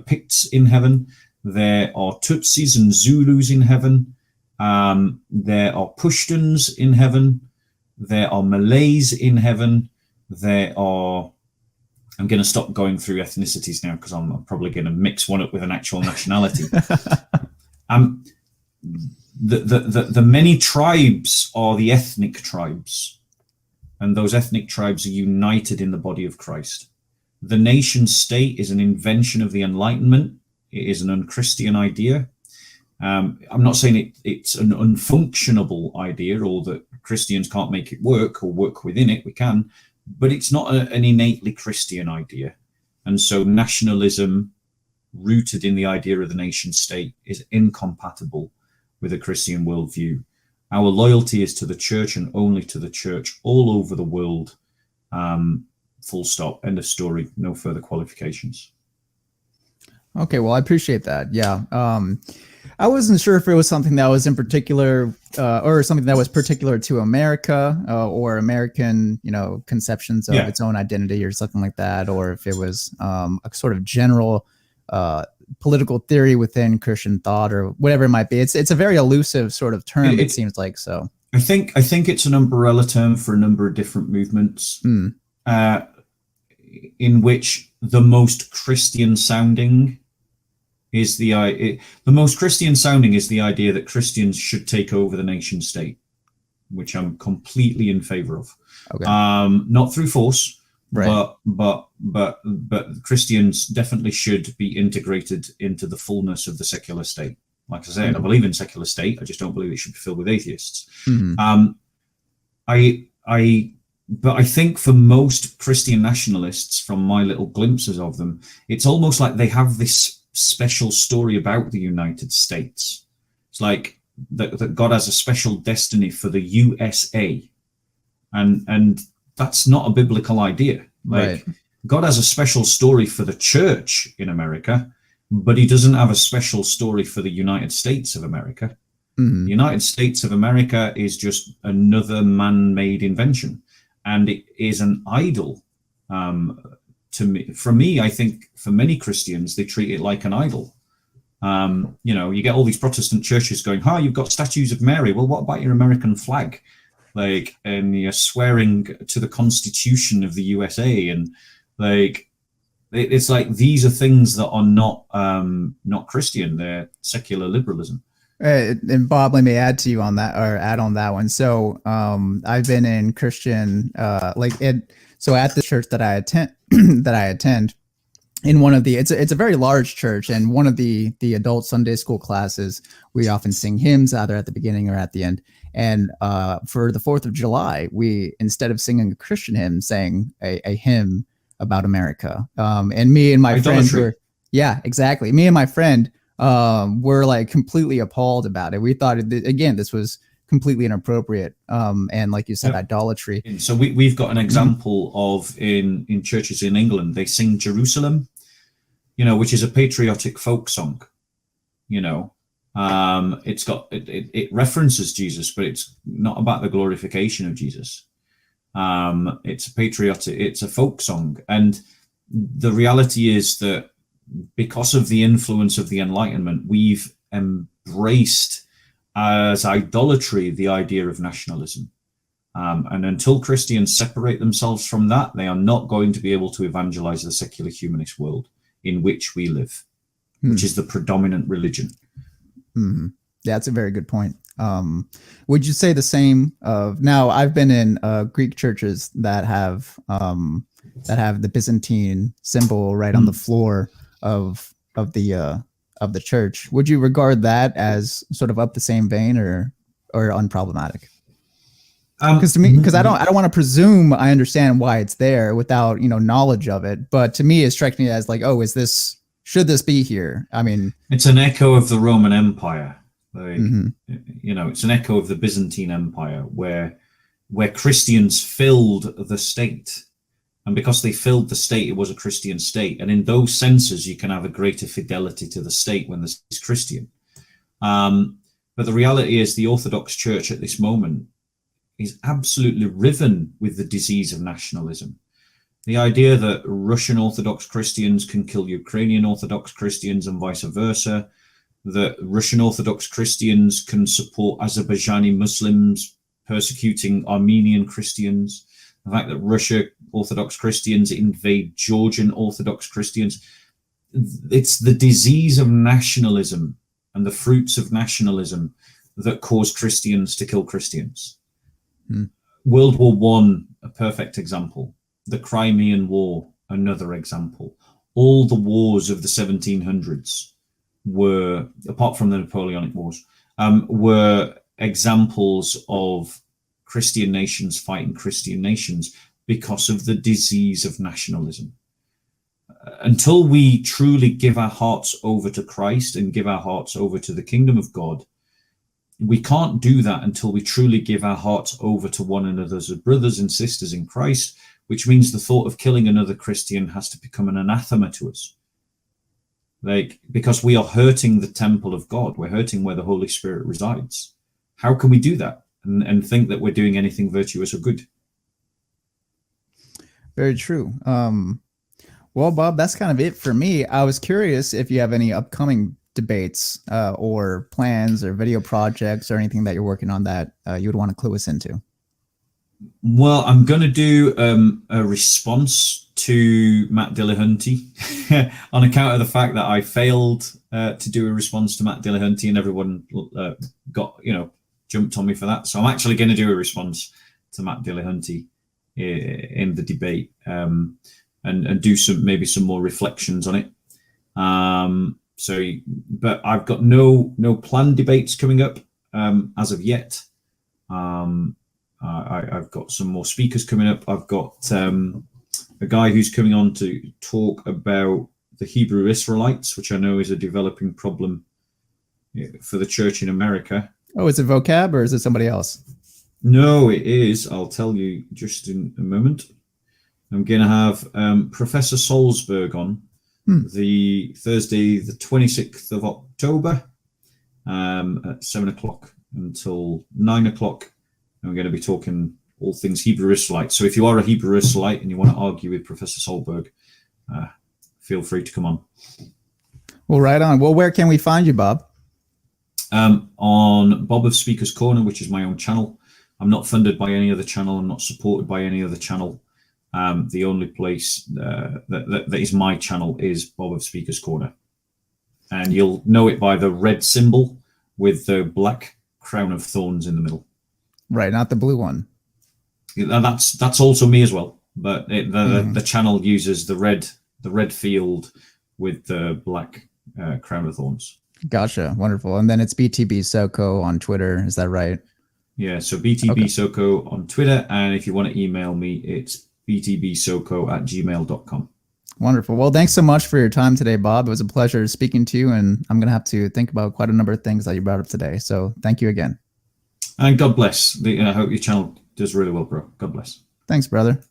Picts in heaven. There are Tutsis and Zulus in heaven. There are Pashtuns in heaven. There are Malays in heaven. There are, I'm going to stop going through ethnicities now because I'm probably going to mix one up with an actual nationality. The many tribes are the ethnic tribes, and those ethnic tribes are united in the body of Christ. The nation state is an invention of the Enlightenment. it is an unchristian idea. I'm not saying it's an unfunctionable idea or that Christians can't make it work or work within it. We can, but it's not an innately Christian idea. And so nationalism rooted in the idea of the nation state is incompatible with a Christian worldview. Our loyalty is to the church and only to the church all over the world. Full stop. End of story. No further qualifications. Okay, well, I appreciate that. Yeah. I wasn't sure if it was something that was in particular or something that was particular to America or American, conceptions of its own identity or something like that, or if it was a sort of general political theory within Christian thought or whatever it might be. It's a very elusive sort of term, it seems like. So I think it's an umbrella term for a number of different movements in which the most Christian sounding is the idea that Christians should take over the nation state, which I'm completely in favor of. Okay. Not through force, right. but Christians definitely should be integrated into the fullness of the secular state. Like I said, I believe in secular state. I just don't believe it should be filled with atheists. Mm-hmm. But I think for most Christian nationalists, from my little glimpses of them, it's almost like they have this special story about the United States. It's like that God has a special destiny for the USA, and that's not a biblical idea. Like, right. God has a special story for the church in America, but he doesn't have a special story for the United States of America. Mm-hmm. The United States of America is just another man-made invention, and it is an idol. For me, I think for many Christians, they treat it like an idol. You get all these Protestant churches going, you've got statues of Mary. Well, what about your American flag? And you're swearing to the Constitution of the USA. And it's like, these are things that are not Christian. They're secular liberalism. And Bob, let me add to you on that, or add on that one. So I've been in Christian, so at the church that I attend, in one of the, it's a very large church, and one of the adult Sunday school classes, we often sing hymns either at the beginning or at the end. And for the 4th of July, we, instead of singing a Christian hymn, sang a hymn about America. And me and my friend were, yeah, exactly. Me and my friend were like completely appalled about it. We thought, again, this was completely inappropriate. And like you said, idolatry. So we've got an example of in churches in England, they sing Jerusalem, which is a patriotic folk song. It references Jesus, but it's not about the glorification of Jesus. It's a folk song. And the reality is that because of the influence of the Enlightenment, we've embraced as idolatry the idea of nationalism. And until Christians separate themselves from that, they are not going to be able to evangelize the secular humanist world in which we live, which is the predominant religion. Mm-hmm. Yeah, that's a very good point. Would you say the same now I've been in Greek churches that have the Byzantine symbol right on the floor of the church. Would you regard that as sort of up the same vein or unproblematic? Because to me, because I don't want to presume I understand why it's there without knowledge of it. But to me, it strikes me as like, should this be here? I mean, it's an echo of the Roman Empire. It's an echo of the Byzantine Empire, where Christians filled the state. And because they filled the state, it was a Christian state. And in those senses, you can have a greater fidelity to the state when the state is Christian. But the reality is the Orthodox Church at this moment is absolutely riven with the disease of nationalism. The idea that Russian Orthodox Christians can kill Ukrainian Orthodox Christians and vice versa, that Russian Orthodox Christians can support Azerbaijani Muslims persecuting Armenian Christians, the fact that Russia Orthodox Christians invade Georgian Orthodox Christians. It's the disease of nationalism and the fruits of nationalism that cause Christians to kill Christians. World War I, a perfect example. The Crimean War, another example. All the wars of the 1700s were, apart from the Napoleonic Wars, were examples of Christian nations fighting Christian nations because of the disease of nationalism. Until we truly give our hearts over to Christ and give our hearts over to the kingdom of God, we can't do that until we truly give our hearts over to one another as brothers and sisters in Christ, which means the thought of killing another Christian has to become an anathema to us. Because we are hurting the temple of God. We're hurting where the Holy Spirit resides. How can we do that and think that we're doing anything virtuous or good? Very true. Well, Bob, that's kind of it for me. I was curious if you have any upcoming debates or plans or video projects or anything that you're working on that you would want to clue us into. Well, I'm going to do a response to Matt Dillahunty on account of the fact that I failed to do a response to Matt Dillahunty, and everyone jumped on me for that. So I'm actually going to do a response to Matt Dillahunty in the debate and do maybe some more reflections on it. But I've got no planned debates coming up as of yet. I've got some more speakers coming up. I've got a guy who's coming on to talk about the Hebrew Israelites, which I know is a developing problem for the church in America. Oh, is it Vocab or is it somebody else? No, it is. I'll tell you just in a moment. I'm going to have Professor Salzberg on the Thursday, the 26th of October at 7 o'clock until 9 o'clock. And we're going to be talking all things Hebrew Israelite. So if you are a Hebrew Israelite and you want to argue with Professor Solberg, feel free to come on. Well, right on. Well, where can we find you, Bob? On Bob of Speaker's Corner, which is my own channel. I'm not funded by any other channel. I'm not supported by any other channel. The only place that is my channel is Bob of Speaker's Corner. And you'll know it by the red symbol with the black crown of thorns in the middle. Right, not the blue one. That's also me as well. But the channel uses the red field with the black crown of thorns. Gotcha. Wonderful. And then it's Btbsoco on Twitter. Is that right? Yeah. So Btbsoco on Twitter. And if you want to email me, it's btbsoco@gmail.com. Wonderful. Well, thanks so much for your time today, Bob. It was a pleasure speaking to you. And I'm going to have to think about quite a number of things that you brought up today. So thank you again. And God bless. I hope your channel does really well, bro. God bless. Thanks, brother.